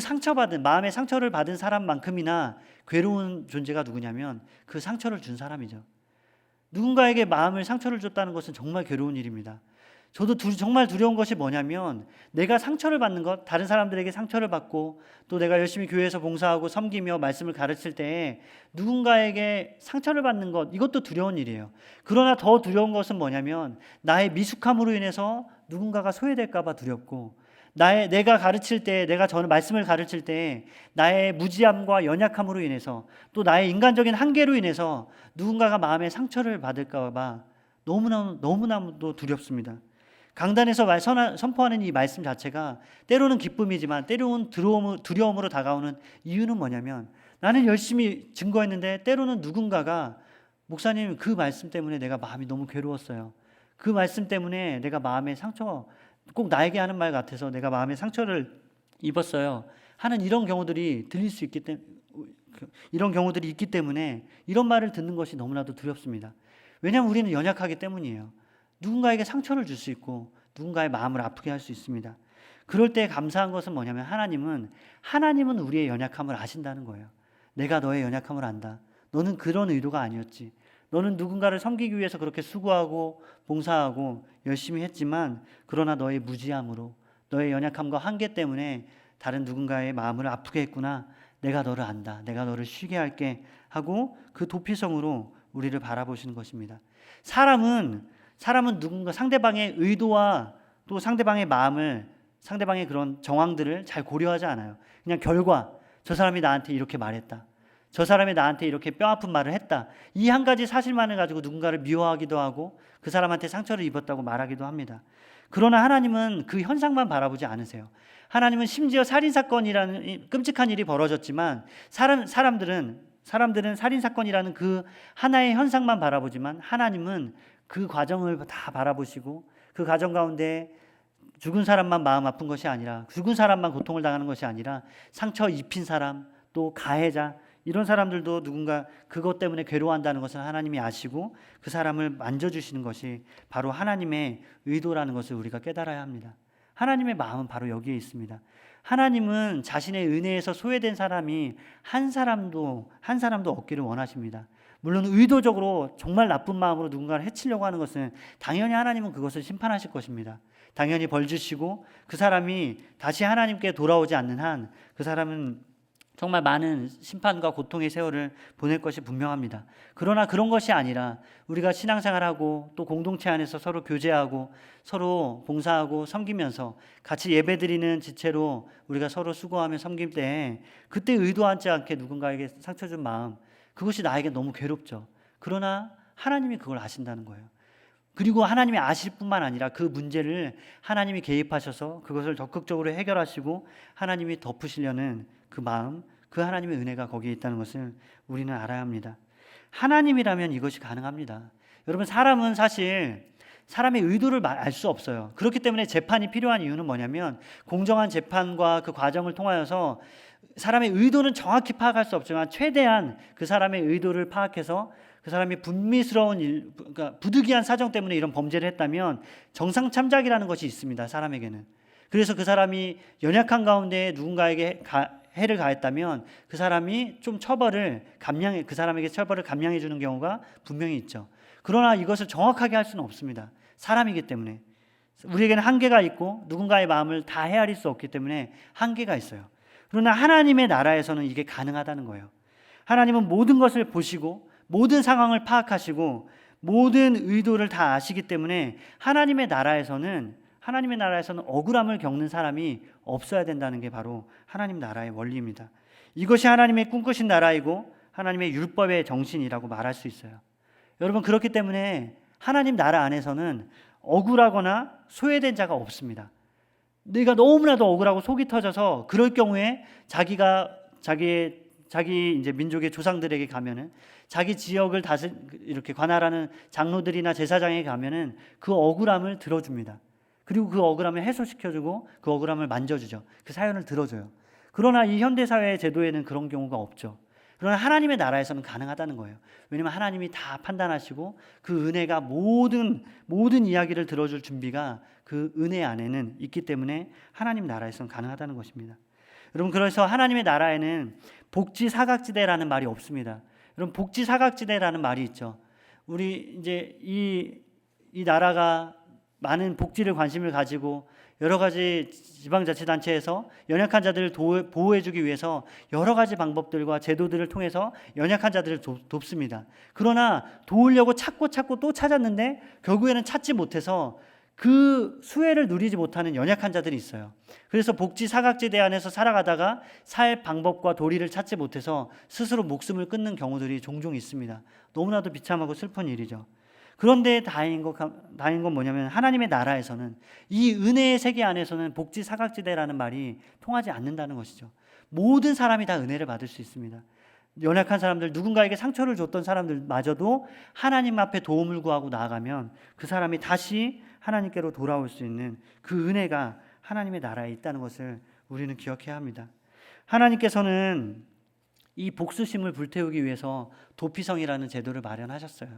마음의 상처를 받은 사람만큼이나 괴로운 존재가 누구냐면 그 상처를 준 사람이죠. 누군가에게 상처를 줬다는 것은 정말 괴로운 일입니다. 저도 정말 두려운 것이 뭐냐면, 내가 상처를 받는 것, 다른 사람들에게 상처를 받고 또 내가 열심히 교회에서 봉사하고 섬기며 말씀을 가르칠 때 누군가에게 상처를 받는 것, 이것도 두려운 일이에요. 그러나 더 두려운 것은 뭐냐면 나의 미숙함으로 인해서 누군가가 소외될까 봐 두렵고, 내가 말씀을 가르칠 때 나의 무지함과 연약함으로 인해서 또 나의 인간적인 한계로 인해서 누군가가 마음에 상처를 받을까 봐 너무나도 두렵습니다. 강단에서 선포하는 이 말씀 자체가 때로는 기쁨이지만 때로는 두려움으로 다가오는 이유는 뭐냐면, 나는 열심히 증거했는데 때로는 누군가가 목사님, 그 말씀 때문에 내가 마음이 너무 괴로웠어요. 그 말씀 때문에 내가 마음에 상처, 꼭 나에게 하는 말 같아서 내가 마음에 상처를 입었어요 하는 이런 경우들이 있기 때문에 이런 말을 듣는 것이 너무나도 두렵습니다. 왜냐하면 우리는 연약하기 때문이에요. 누군가에게 상처를 줄 수 있고 누군가의 마음을 아프게 할 수 있습니다. 그럴 때 감사한 것은 뭐냐면 하나님은 우리의 연약함을 아신다는 거예요. 내가 너의 연약함을 안다. 너는 그런 의도가 아니었지. 너는 누군가를 섬기기 위해서 그렇게 수고하고 봉사하고 열심히 했지만, 그러나 너의 무지함으로, 너의 연약함과 한계 때문에 다른 누군가의 마음을 아프게 했구나. 내가 너를 안다. 내가 너를 쉬게 할게 하고 그 도피성으로 우리를 바라보시는 것입니다. 사람은 누군가 상대방의 의도와 또 상대방의 마음을, 상대방의 그런 정황들을 잘 고려하지 않아요. 그냥 결과, 저 사람이 나한테 이렇게 말했다, 저 사람이 나한테 이렇게 뼈아픈 말을 했다, 이 한 가지 사실만을 가지고 누군가를 미워하기도 하고 그 사람한테 상처를 입었다고 말하기도 합니다. 그러나 하나님은 그 현상만 바라보지 않으세요. 하나님은 심지어 살인사건이라는 끔찍한 일이 벌어졌지만 사람들은 살인사건이라는 그 하나의 현상만 바라보지만 하나님은 그 과정을 다 바라보시고 그 과정 가운데 죽은 사람만 마음 아픈 것이 아니라, 죽은 사람만 고통을 당하는 것이 아니라 상처 입힌 사람, 또 가해자, 이런 사람들도 누군가 그것 때문에 괴로워한다는 것을 하나님이 아시고 그 사람을 만져주시는 것이 바로 하나님의 의도라는 것을 우리가 깨달아야 합니다. 하나님의 마음은 바로 여기에 있습니다. 하나님은 자신의 은혜에서 소외된 사람이 한 사람도 없기를 원하십니다. 물론 의도적으로 정말 나쁜 마음으로 누군가를 해치려고 하는 것은 당연히 하나님은 그것을 심판하실 것입니다. 당연히 벌 주시고 그 사람이 다시 하나님께 돌아오지 않는 한 그 사람은 정말 많은 심판과 고통의 세월을 보낼 것이 분명합니다. 그러나 그런 것이 아니라 우리가 신앙생활하고 또 공동체 안에서 서로 교제하고 서로 봉사하고 섬기면서 같이 예배드리는 지체로 우리가 서로 수고하며 섬길 때 그때 의도하지 않게 누군가에게 상처 준 마음, 그것이 나에게 너무 괴롭죠. 그러나 하나님이 그걸 아신다는 거예요. 그리고 하나님이 아실 뿐만 아니라 그 문제를 하나님이 개입하셔서 그것을 적극적으로 해결하시고 하나님이 덮으시려는 그 마음, 그 하나님의 은혜가 거기에 있다는 것을 우리는 알아야 합니다. 하나님이라면 이것이 가능합니다. 여러분, 사람은 사실 사람의 의도를 알 수 없어요. 그렇기 때문에 재판이 필요한 이유는 뭐냐면 공정한 재판과 그 과정을 통하여서 사람의 의도는 정확히 파악할 수 없지만 최대한 그 사람의 의도를 파악해서 그 사람이 불미스러운 그러니까 부득이한 사정 때문에 이런 범죄를 했다면 정상참작이라는 것이 있습니다. 사람에게는. 그래서 그 사람이 연약한 가운데 누군가에게 해를 가했다면 그 사람이 좀 그 사람에게 처벌을 감량해 주는 경우가 분명히 있죠. 그러나 이것을 정확하게 할 수는 없습니다. 사람이기 때문에. 우리에게는 한계가 있고 누군가의 마음을 다 헤아릴 수 없기 때문에 한계가 있어요. 그러나 하나님의 나라에서는 이게 가능하다는 거예요. 하나님은 모든 것을 보시고 모든 상황을 파악하시고 모든 의도를 다 아시기 때문에 하나님의 나라에서는 억울함을 겪는 사람이 없어야 된다는 게 바로 하나님 나라의 원리입니다. 이것이 하나님의 꿈꾸신 나라이고 하나님의 율법의 정신이라고 말할 수 있어요. 여러분, 그렇기 때문에 하나님 나라 안에서는 억울하거나 소외된 자가 없습니다. 내가 너무나도 억울하고 속이 터져서 그럴 경우에 자기 이제 민족의 조상들에게 가면은, 자기 지역을 이렇게 관할하는 장로들이나 제사장에게 가면은 그 억울함을 들어줍니다. 그리고 그 억울함을 해소시켜주고 그 억울함을 만져주죠. 그 사연을 들어줘요. 그러나 이 현대사회의 제도에는 그런 경우가 없죠. 그러나 하나님의 나라에서는 가능하다는 거예요. 왜냐하면 하나님이 다 판단하시고 그 은혜가 모든 이야기를 들어줄 준비가 그 은혜 안에는 있기 때문에 하나님 나라에서는 가능하다는 것입니다. 여러분, 그래서 하나님의 나라에는 복지사각지대라는 말이 없습니다. 여러분, 복지사각지대라는 말이 있죠. 우리 이제 이 나라가 많은 복지를 관심을 가지고 여러 가지 지방자치단체에서 연약한 자들을 보호해주기 위해서 여러 가지 방법들과 제도들을 통해서 연약한 자들을 돕습니다. 그러나 도우려고 찾고 또 찾았는데 결국에는 찾지 못해서 그 수혜를 누리지 못하는 연약한 자들이 있어요. 그래서 복지 사각지대 안에서 살아가다가 살 방법과 도리를 찾지 못해서 스스로 목숨을 끊는 경우들이 종종 있습니다. 너무나도 비참하고 슬픈 일이죠. 그런데 다행인 건 뭐냐면 하나님의 나라에서는, 이 은혜의 세계 안에서는 복지 사각지대라는 말이 통하지 않는다는 것이죠. 모든 사람이 다 은혜를 받을 수 있습니다. 연약한 사람들, 누군가에게 상처를 줬던 사람들마저도 하나님 앞에 도움을 구하고 나아가면 그 사람이 다시 하나님께로 돌아올 수 있는 그 은혜가 하나님의 나라에 있다는 것을 우리는 기억해야 합니다. 하나님께서는 이 복수심을 불태우기 위해서 도피성이라는 제도를 마련하셨어요.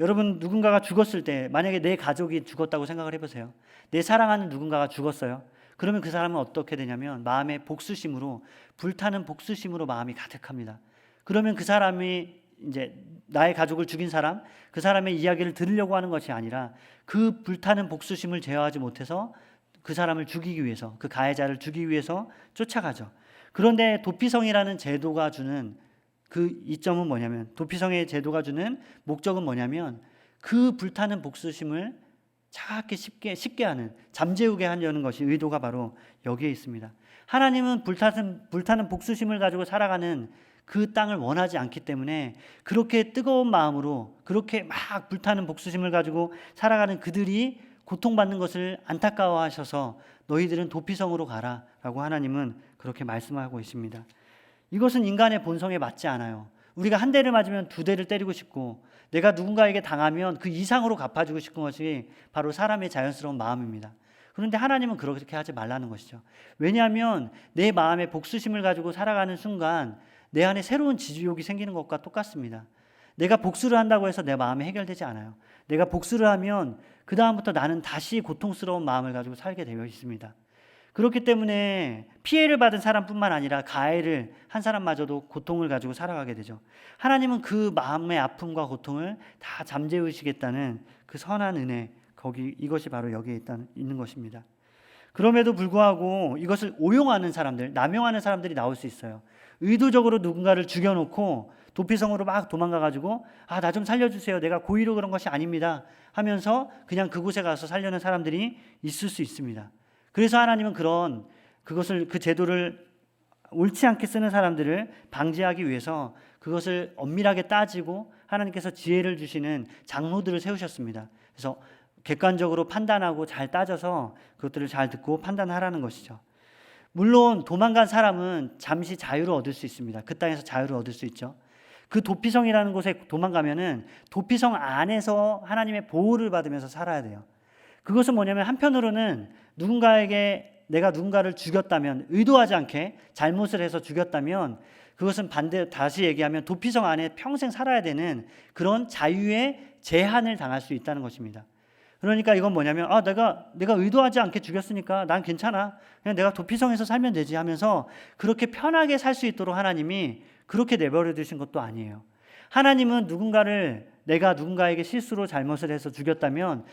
여러분, 누군가가 죽었을 때, 만약에 내 가족이 죽었다고 생각을 해보세요. 내 사랑하는 누군가가 죽었어요. 그러면 그 사람은 어떻게 되냐면 마음의 복수심으로, 불타는 복수심으로 마음이 가득합니다. 그러면 그 사람이 이제 나의 가족을 죽인 사람, 그 사람의 이야기를 들으려고 하는 것이 아니라 그 불타는 복수심을 제어하지 못해서 그 사람을 죽이기 위해서, 그 가해자를 죽이기 위해서 쫓아가죠. 그런데 도피성이라는 제도가 주는 그 이점은 뭐냐면, 도피성의 제도가 주는 목적은 뭐냐면 그 불타는 복수심을 차갑게 쉽게 하는, 잠재우게 하려는 것이 의도가 바로 여기에 있습니다. 하나님은 불타는 복수심을 가지고 살아가는 그 땅을 원하지 않기 때문에 그렇게 뜨거운 마음으로 그렇게 막 불타는 복수심을 가지고 살아가는 그들이 고통받는 것을 안타까워하셔서 너희들은 도피성으로 가라 라고 하나님은 그렇게 말씀하고 있습니다. 이것은 인간의 본성에 맞지 않아요. 우리가 한 대를 맞으면 두 대를 때리고 싶고 내가 누군가에게 당하면 그 이상으로 갚아주고 싶은 것이 바로 사람의 자연스러운 마음입니다. 그런데 하나님은 그렇게 하지 말라는 것이죠. 왜냐하면 내 마음에 복수심을 가지고 살아가는 순간 내 안에 새로운 지지욕이 생기는 것과 똑같습니다. 내가 복수를 한다고 해서 내 마음이 해결되지 않아요. 내가 복수를 하면 그 다음부터 나는 다시 고통스러운 마음을 가지고 살게 되어 있습니다. 그렇기 때문에 피해를 받은 사람뿐만 아니라 가해를 한 사람마저도 고통을 가지고 살아가게 되죠. 하나님은 그 마음의 아픔과 고통을 다 잠재우시겠다는 그 선한 은혜, 이것이 바로 여기에 있는 것입니다. 그럼에도 불구하고 이것을 오용하는 사람들, 남용하는 사람들이 나올 수 있어요. 의도적으로 누군가를 죽여놓고 도피성으로 막 도망가가지고 나 좀 살려주세요. 내가 고의로 그런 것이 아닙니다 하면서 그냥 그곳에 가서 살려는 사람들이 있을 수 있습니다. 그래서 하나님은 그 제도를 옳지 않게 쓰는 사람들을 방지하기 위해서 그것을 엄밀하게 따지고 하나님께서 지혜를 주시는 장로들을 세우셨습니다. 그래서 객관적으로 판단하고 잘 따져서 그것들을 잘 듣고 판단하라는 것이죠. 물론 도망간 사람은 잠시 자유를 얻을 수 있습니다. 그 땅에서 자유를 얻을 수 있죠. 그 도피성이라는 곳에 도망가면은 도피성 안에서 하나님의 보호를 받으면서 살아야 돼요. 그것은 뭐냐면 한편으로는 내가 누군가를 죽였다면, 의도하지 않게 잘못을 해서 죽였다면 그것은 다시 얘기하면 도피성 안에 평생 살아야 되는 그런 자유의 제한을 당할 수 있다는 것입니다. 그러니까 이건 뭐냐면 내가 의도하지 않게 죽였으니까 난 괜찮아, 그냥 내가 도피성에서 살면 되지 하면서 그렇게 편하게 살 수 있도록 하나님이 그렇게 내버려 두신 것도 아니에요. 하나님은 내가 누군가에게 실수로 잘못을 해서 죽였다면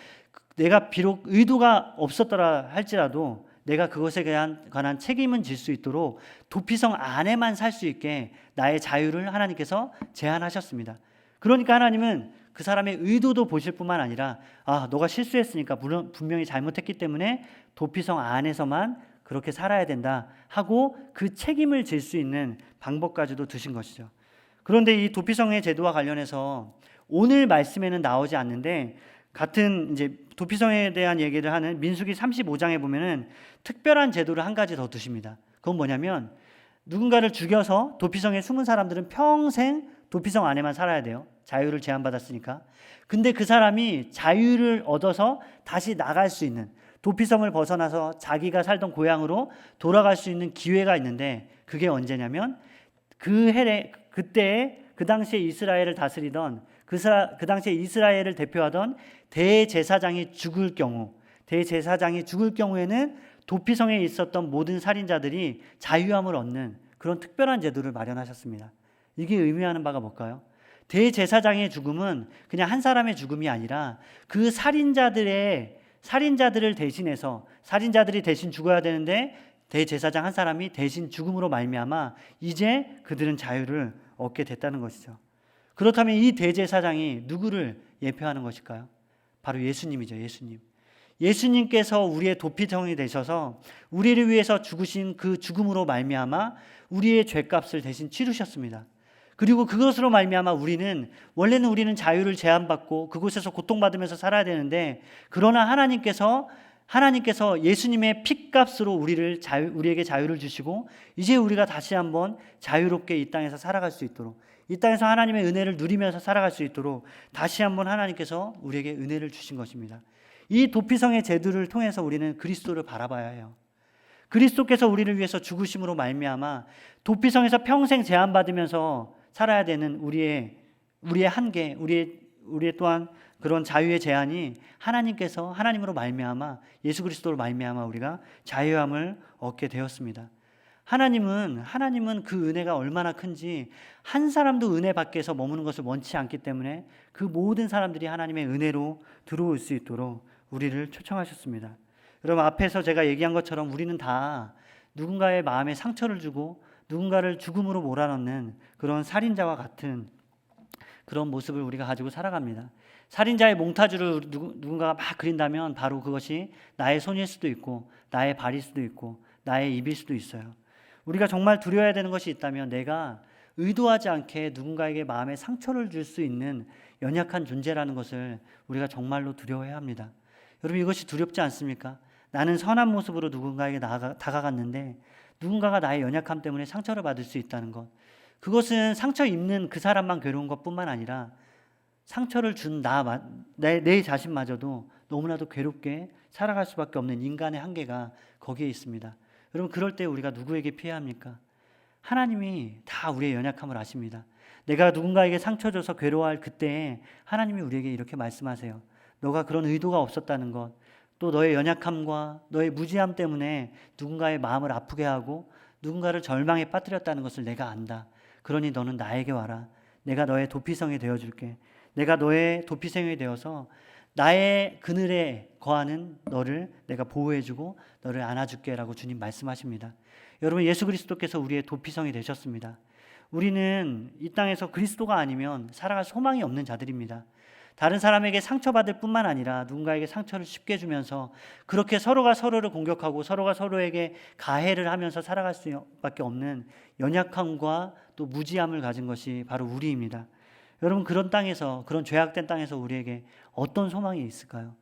내가 비록 의도가 없었더라 할지라도 내가 그것에 관한 책임은 질 수 있도록 도피성 안에만 살 수 있게 나의 자유를 하나님께서 제한하셨습니다. 그러니까 하나님은 그 사람의 의도도 보실 뿐만 아니라 너가 실수했으니까 분명히 잘못했기 때문에 도피성 안에서만 그렇게 살아야 된다 하고 그 책임을 질 수 있는 방법까지도 두신 것이죠. 그런데 이 도피성의 제도와 관련해서 오늘 말씀에는 나오지 않는데 같은 이제 도피성에 대한 얘기를 하는 민수기 35장에 보면은 특별한 제도를 한 가지 더 두십니다. 그건 뭐냐면 누군가를 죽여서 도피성에 숨은 사람들은 평생 도피성 안에만 살아야 돼요. 자유를 제한받았으니까. 근데 그 사람이 자유를 얻어서 다시 나갈 수 있는, 도피성을 벗어나서 자기가 살던 고향으로 돌아갈 수 있는 기회가 있는데 그게 언제냐면 그때 그 당시에 이스라엘을 다스리던 그 당시에 이스라엘을 대표하던 대제사장이 죽을 경우에는 도피성에 있었던 모든 살인자들이 자유함을 얻는 그런 특별한 제도를 마련하셨습니다. 이게 의미하는 바가 뭘까요? 대제사장의 죽음은 그냥 한 사람의 죽음이 아니라 그 살인자들을 대신해서, 살인자들이 대신 죽어야 되는데 대제사장 한 사람이 대신 죽음으로 말미암아 이제 그들은 자유를 얻게 됐다는 것이죠. 그렇다면 이 대제사장이 누구를 예표하는 것일까요? 바로 예수님이죠. 예수님께서 우리의 도피성이 되셔서 우리를 위해서 죽으신 그 죽음으로 말미암아 우리의 죄값을 대신 치르셨습니다. 그리고 그것으로 말미암아 원래는 우리는 자유를 제한받고 그곳에서 고통받으면서 살아야 되는데, 그러나 하나님께서 예수님의 피값으로 우리에게 자유를 주시고 이제 우리가 다시 한번 자유롭게 이 땅에서 살아갈 수 있도록, 이 땅에서 하나님의 은혜를 누리면서 살아갈 수 있도록 다시 한번 하나님께서 우리에게 은혜를 주신 것입니다. 이 도피성의 제도를 통해서 우리는 그리스도를 바라봐야 해요. 그리스도께서 우리를 위해서 죽으심으로 말미암아 도피성에서 평생 제한받으면서 살아야 되는 우리의 한계, 우리의 또한 그런 자유의 제한이 하나님으로 말미암아, 예수 그리스도로 말미암아 우리가 자유함을 얻게 되었습니다. 하나님은 그 은혜가 얼마나 큰지, 한 사람도 은혜 밖에서 머무는 것을 원치 않기 때문에 그 모든 사람들이 하나님의 은혜로 들어올 수 있도록 우리를 초청하셨습니다. 여러분, 앞에서 제가 얘기한 것처럼 우리는 다 누군가의 마음에 상처를 주고 누군가를 죽음으로 몰아넣는 그런 살인자와 같은 그런 모습을 우리가 가지고 살아갑니다. 살인자의 몽타주를 누군가가 막 그린다면 바로 그것이 나의 손일 수도 있고 나의 발일 수도 있고 나의 입일 수도 있어요. 우리가 정말 두려워야 되는 것이 있다면 내가 의도하지 않게 누군가에게 마음에 상처를 줄 수 있는 연약한 존재라는 것을 우리가 정말로 두려워해야 합니다. 여러분, 이것이 두렵지 않습니까? 나는 선한 모습으로 누군가에게 다가갔는데 누군가가 나의 연약함 때문에 상처를 받을 수 있다는 것, 그것은 상처 입는 그 사람만 괴로운 것뿐만 아니라 상처를 준 내 자신마저도 너무나도 괴롭게 살아갈 수밖에 없는 인간의 한계가 거기에 있습니다. 여러분, 그럴 때 우리가 누구에게 피해야 합니까? 하나님이 다 우리의 연약함을 아십니다. 내가 누군가에게 상처 줘서 괴로워할 그때에 하나님이 우리에게 이렇게 말씀하세요. 너가 그런 의도가 없었다는 것, 또 너의 연약함과 너의 무지함 때문에 누군가의 마음을 아프게 하고 누군가를 절망에 빠뜨렸다는 것을 내가 안다. 그러니 너는 나에게 와라. 내가 너의 도피성이 되어줄게. 내가 너의 도피성이 되어서 나의 그늘에 거하는 너를 내가 보호해주고 너를 안아줄게 라고 주님 말씀하십니다. 여러분, 예수 그리스도께서 우리의 도피성이 되셨습니다. 우리는 이 땅에서 그리스도가 아니면 살아갈 소망이 없는 자들입니다. 다른 사람에게 상처받을 뿐만 아니라 누군가에게 상처를 쉽게 주면서 그렇게 서로가 서로를 공격하고 서로가 서로에게 가해를 하면서 살아갈 수밖에 없는 연약함과 또 무지함을 가진 것이 바로 우리입니다. 여러분, 그런 땅에서, 그런 죄악된 땅에서 우리에게 어떤 소망이 있을까요?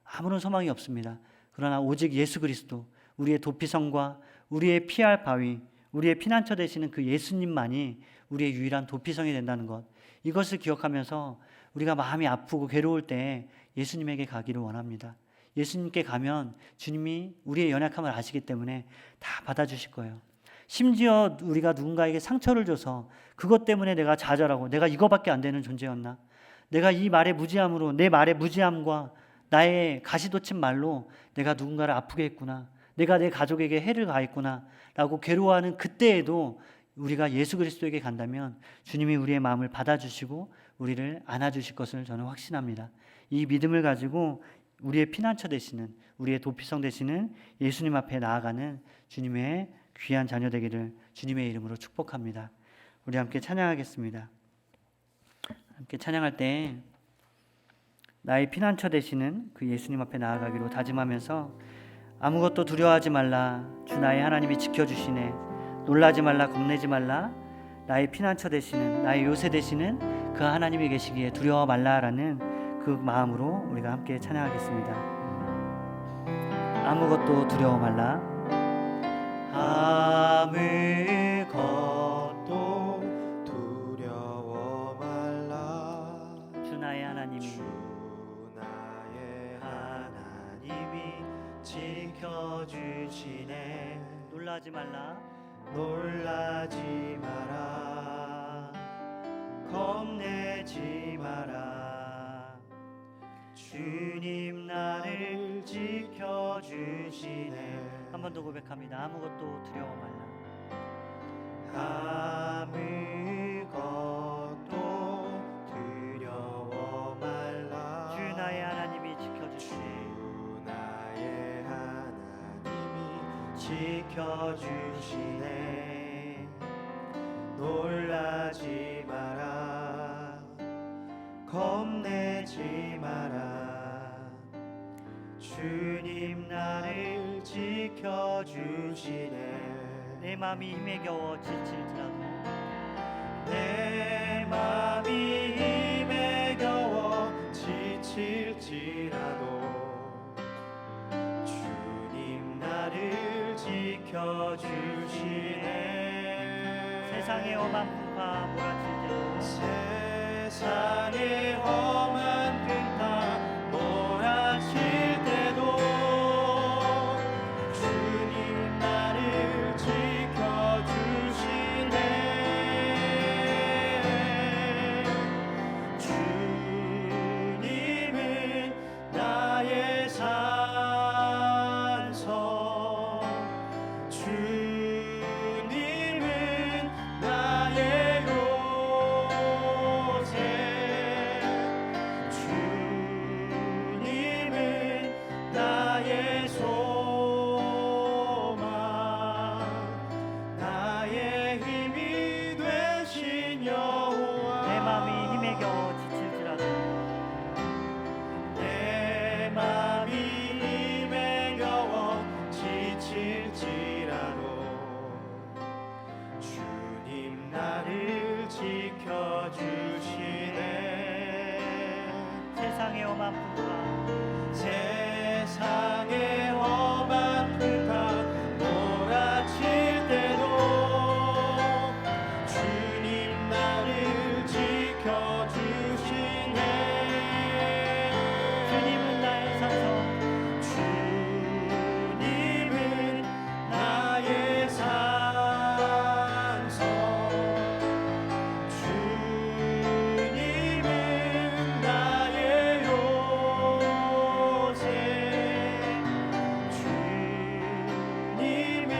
아무런 소망이 없습니다. 그러나 오직 예수 그리스도, 우리의 도피성과 우리의 피할 바위, 우리의 피난처 되시는 그 예수님만이 우리의 유일한 도피성이 된다는 것, 이것을 기억하면서 우리가 마음이 아프고 괴로울 때 예수님에게 가기를 원합니다. 예수님께 가면 주님이 우리의 연약함을 아시기 때문에 다 받아주실 거예요. 심지어 우리가 누군가에게 상처를 줘서 그것 때문에 내가 좌절하고 내가 이거밖에 안 되는 존재였나? 내가 이 말의 무지함으로, 내 말의 무지함과 나의 가시돋친 말로 내가 누군가를 아프게 했구나, 내가 내 가족에게 해를 가했구나 라고 괴로워하는 그때에도 우리가 예수 그리스도에게 간다면 주님이 우리의 마음을 받아주시고 우리를 안아주실 것을 저는 확신합니다. 이 믿음을 가지고 우리의 피난처 되시는, 우리의 도피성 되시는 예수님 앞에 나아가는 주님의 귀한 자녀 되기를 주님의 이름으로 축복합니다. 우리 함께 찬양하겠습니다. 함께 찬양할 때 나의 피난처 되시는 그 예수님 앞에 나아가기로 다짐하면서 아무것도 두려워하지 말라, 주 나의 하나님이 지켜주시네, 놀라지 말라, 겁내지 말라, 나의 피난처 되시는, 나의 요새 되시는 그 하나님이 계시기에 두려워 말라라는 그 마음으로 우리가 함께 찬양하겠습니다. 아무것도 두려워 말라. 아무것도 두려워 말라. 주 나의 하나님이, 주 나의 하나님이 지켜주시네. 놀라지 말라, 놀라지 마라, 겁내지 마라. 주님 나를 지켜주시네. 한 번 더 고백합니다. 아무것도 두려워 말라. 아무것도 두려워 말라. 주 나의 하나님이 지켜주시네. 주 나의 하나님이 지켜주시네. 놀라지 마라, 겁내지 마라. 주님 나를 지켜주시네. 내 마음이 힘에 겨워 지칠지라도, 내 마음이 힘에 겨워 지칠지라도 주님 나를 지켜주시네. 세상의 험한 풍파 몰아칠 때도, 세상의 험한 풍파 몰아칠 때도 주님 나를 지켜주시네. 주님은 나의 산성, 주님은 나의 요새, 주님은 나를 지켜주시네. 세상의 험한 풍파 세상의 험한 풍파 몰아칠 때도 주님 나를 지켜주시네. 주님은 나의 산성 주님은 나의 산성 주님은 나의 요새 주님은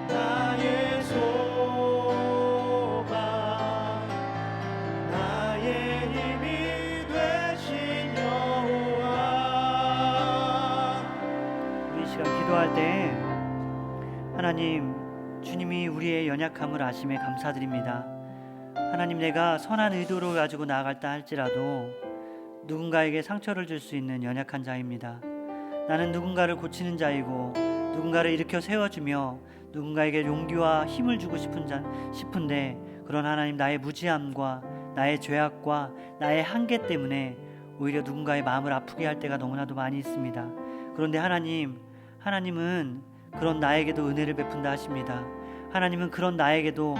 나의 소망 나의 힘이 되신 여호와. 우리 이 시간 기도할 때 하나님, 주님이 우리의 연약함을 아심에 감사드립니다. 하나님, 내가 선한 의도를 가지고 나아갈다 할지라도 누군가에게 상처를 줄 수 있는 연약한 자입니다. 나는 누군가를 고치는 자이고 누군가를 일으켜 세워주며 누군가에게 용기와 힘을 주고 싶은데 그런 하나님, 나의 무지함과 나의 죄악과 나의 한계 때문에 오히려 누군가의 마음을 아프게 할 때가 너무나도 많이 있습니다. 그런데 하나님은 그런 나에게도 은혜를 베푼다 하십니다. 하나님은 그런 나에게도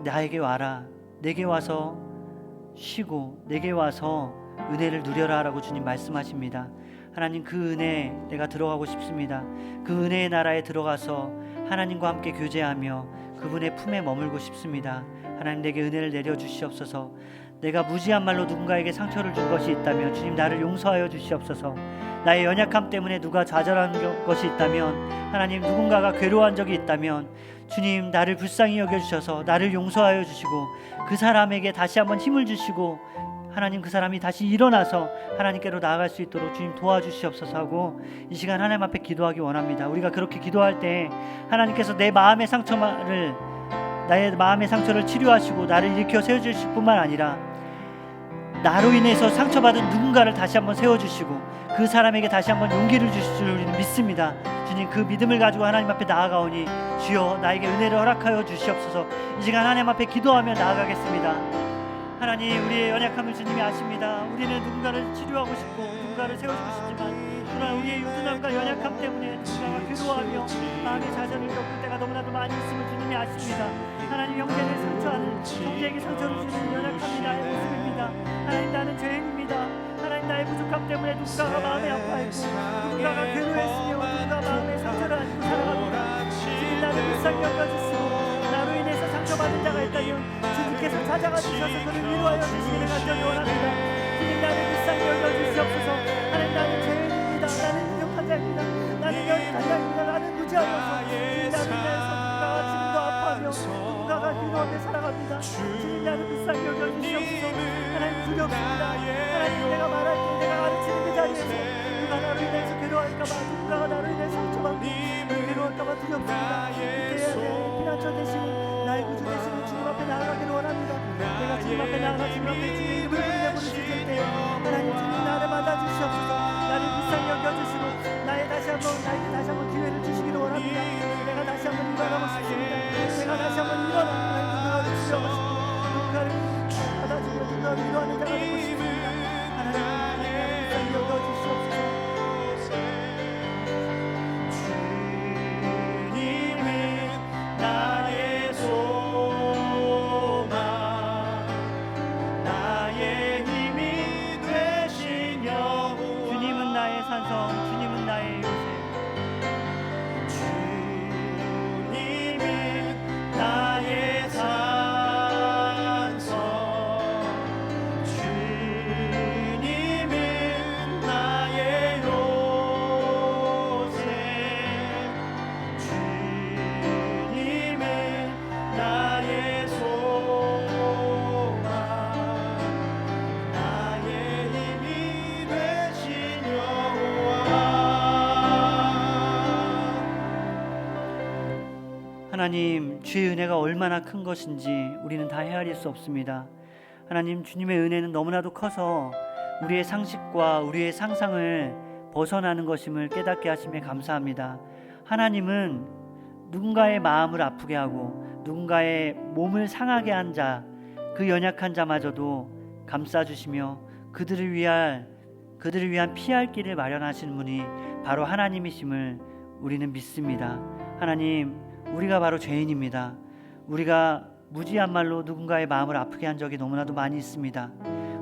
나에게 와라, 내게 와서 쉬고 내게 와서 은혜를 누려라 라고 주님 말씀하십니다. 하나님, 그 은혜에 내가 들어가고 싶습니다. 그 은혜의 나라에 들어가서 하나님과 함께 교제하며 그분의 품에 머물고 싶습니다. 하나님, 내게 은혜를 내려주시옵소서. 내가 무지한 말로 누군가에게 상처를 준 것이 있다면 주님, 나를 용서하여 주시옵소서. 나의 연약함 때문에 누가 좌절한 것이 있다면 하나님, 누군가가 괴로워한 적이 있다면 주님, 나를 불쌍히 여겨주셔서 나를 용서하여 주시고 그 사람에게 다시 한번 힘을 주시고 하나님, 그 사람이 다시 일어나서 하나님께로 나아갈 수 있도록 주님 도와주시옵소서 하고 이 시간 하나님 앞에 기도하기 원합니다. 우리가 그렇게 기도할 때 하나님께서 나의 마음의 상처를 치료하시고 나를 일으켜 세워주실 뿐만 아니라 나로 인해서 상처받은 누군가를 다시 한번 세워주시고 그 사람에게 다시 한번 용기를 주실 줄 우리는 믿습니다. 주님, 그 믿음을 가지고 하나님 앞에 나아가오니 주여, 나에게 은혜를 허락하여 주시옵소서. 이 시간 하나님 앞에 기도하며 나아가겠습니다. 하나님, 우리의 연약함을 주님이 아십니다. 우리는 누군가를 치료하고 싶고 누군가를 세워주고 싶지만 그러나 우리의 유둔함과 연약함 때문에 누군가가 괴로워하며 마음의 좌절을 겪을 때가 너무나도 많이 있음을 주님이 아십니다. 하나님, 형제를 상처하는, 형제에게 상처를 주는 연약함이 나의 모습입니다. 하나님, 나는 죄인입니다. 하나님, 나의 부족함 때문에 누군가가 마음에 아파했고 누군가가 괴로워했으며 누군가 마음에 상처를 안고 살아갑니다. 주님, 나를 불쌍히 여겨주시고 나로 인해서 상처받은 자가 있다면 주님께서 찾아가 주셔서 그를 위로하여 주시기를 간절히 원합니다. 주님, 나를 불쌍히 여겨주시옵소서. 하나님, 나는 죄인입니다. 나는 부족한 자입니다. 나는 연약한 자입니다. 나는 무지하여서 주님, 나를 위해서 누군가가 지금도 아파하며 누군가가 괴로워하며 살아갑니다. 주님, 나를 불쌍히 여겨주시옵소서. 하나님, 두렵습니다. 하나님, 내가 말할 때 내가 가르치는 그 자리에서 누가 나로 인해서 괴로워할까봐, 누군가가 나로 인해 상처받고 괴로워할까봐 두렵습니다. 피난처 되시는 나의 구주 되시는 주님 앞에 나아가기를 원합니다. 내가 주님 앞에 나아가 주님 앞에 주의 이름을 부르며 부르실 때 하나님, 주님 나를 받아주시옵소서. 나를 불쌍히 여겨주시고 나에게 다시 한번 기회를 주시기를 원합니다. 내가 다시 한번 일어나고 싶습니다. 내가 다시 한번 일어나 하나님, 누군가를 주셔가지고 누군가를 받아주고 누군가를 위로하는 자가 되고 싶습니다. 하나님, 나를 불쌍히 여겨주시옵소서. 나의 소망 나의 힘이 되신 여호와. 주님은 나의 산성, 주님은 나의 요새. 주님은 나의 산성 주님은 나의 요새 주님은 나의 소망 나의 힘이 되신 여호와. 하나님, 주의 은혜가 얼마나 큰 것인지 우리는 다 헤아릴 수 없습니다. 하나님, 주님의 은혜는 너무나도 커서 우리의 상식과 우리의 상상을 벗어나는 것임을 깨닫게 하심에 감사합니다. 하나님은 누군가의 마음을 아프게 하고 누군가의 몸을 상하게 한 자, 그 연약한 자마저도 감싸주시며 그들을 위한 피할 길을 마련하시는 분이 바로 하나님이심을 우리는 믿습니다. 하나님, 우리가 바로 죄인입니다. 우리가 무지한 말로 누군가의 마음을 아프게 한 적이 너무나도 많이 있습니다.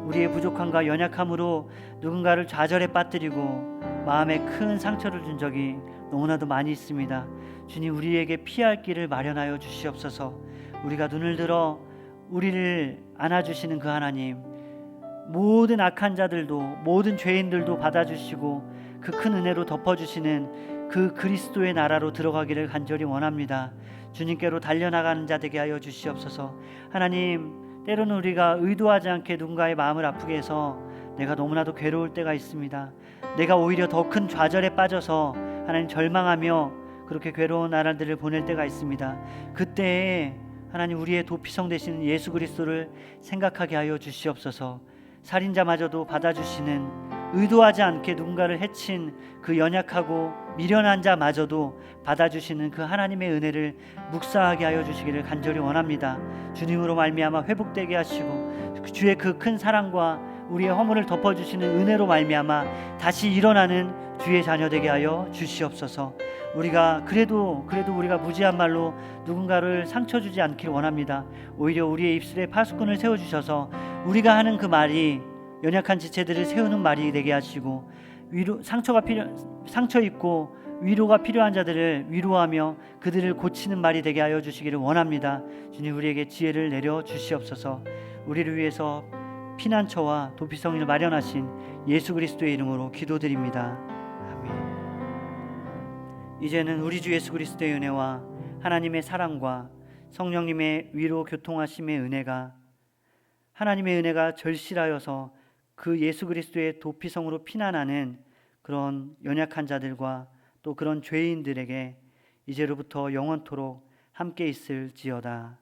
우리의 부족함과 연약함으로 누군가를 좌절에 빠뜨리고 마음에 큰 상처를 준 적이 너무나도 많이 있습니다. 주님, 우리에게 피할 길을 마련하여 주시옵소서. 우리가 눈을 들어 우리를 안아주시는 그 하나님, 모든 악한 자들도, 모든 죄인들도 받아주시고 그 큰 은혜로 덮어주시는 그 그리스도의 나라로 들어가기를 간절히 원합니다. 주님께로 달려나가는 자 되게 하여 주시옵소서. 하나님, 때로는 우리가 의도하지 않게 누군가의 마음을 아프게 해서 내가 너무나도 괴로울 때가 있습니다. 내가 오히려 더 큰 좌절에 빠져서 하나님 절망하며 그렇게 괴로운 나날들을 보낼 때가 있습니다. 그때에 하나님, 우리의 도피성 되시는 예수 그리스도를 생각하게 하여 주시옵소서. 살인자마저도 받아주시는, 의도하지 않게 누군가를 해친 그 연약하고 미련한 자마저도 받아주시는 그 하나님의 은혜를 묵상하게 하여 주시기를 간절히 원합니다. 주님으로 말미암아 회복되게 하시고 주의 그 큰 사랑과 우리의 허물을 덮어주시는 은혜로 말미암아 다시 일어나는 주의 자녀 되게 하여 주시옵소서. 우리가 그래도 우리가 무지한 말로 누군가를 상처 주지 않길 원합니다. 오히려 우리의 입술에 파수꾼을 세워주셔서 우리가 하는 그 말이 연약한 지체들을 세우는 말이 되게 하시고, 상처 있고 위로가 필요한 자들을 위로하며 그들을 고치는 말이 되게 하여 주시기를 원합니다. 주님, 우리에게 지혜를 내려 주시옵소서. 우리를 위해서 피난처와 도피성을 마련하신 예수 그리스도의 이름으로 기도드립니다. 아멘. 이제는 우리 주 예수 그리스도의 은혜와 하나님의 사랑과 성령님의 위로 교통하심의 은혜가, 하나님의 은혜가 절실하여서 그 예수 그리스도의 도피성으로 피난하는 그런 연약한 자들과 또 그런 죄인들에게 이제로부터 영원토록 함께 있을지어다.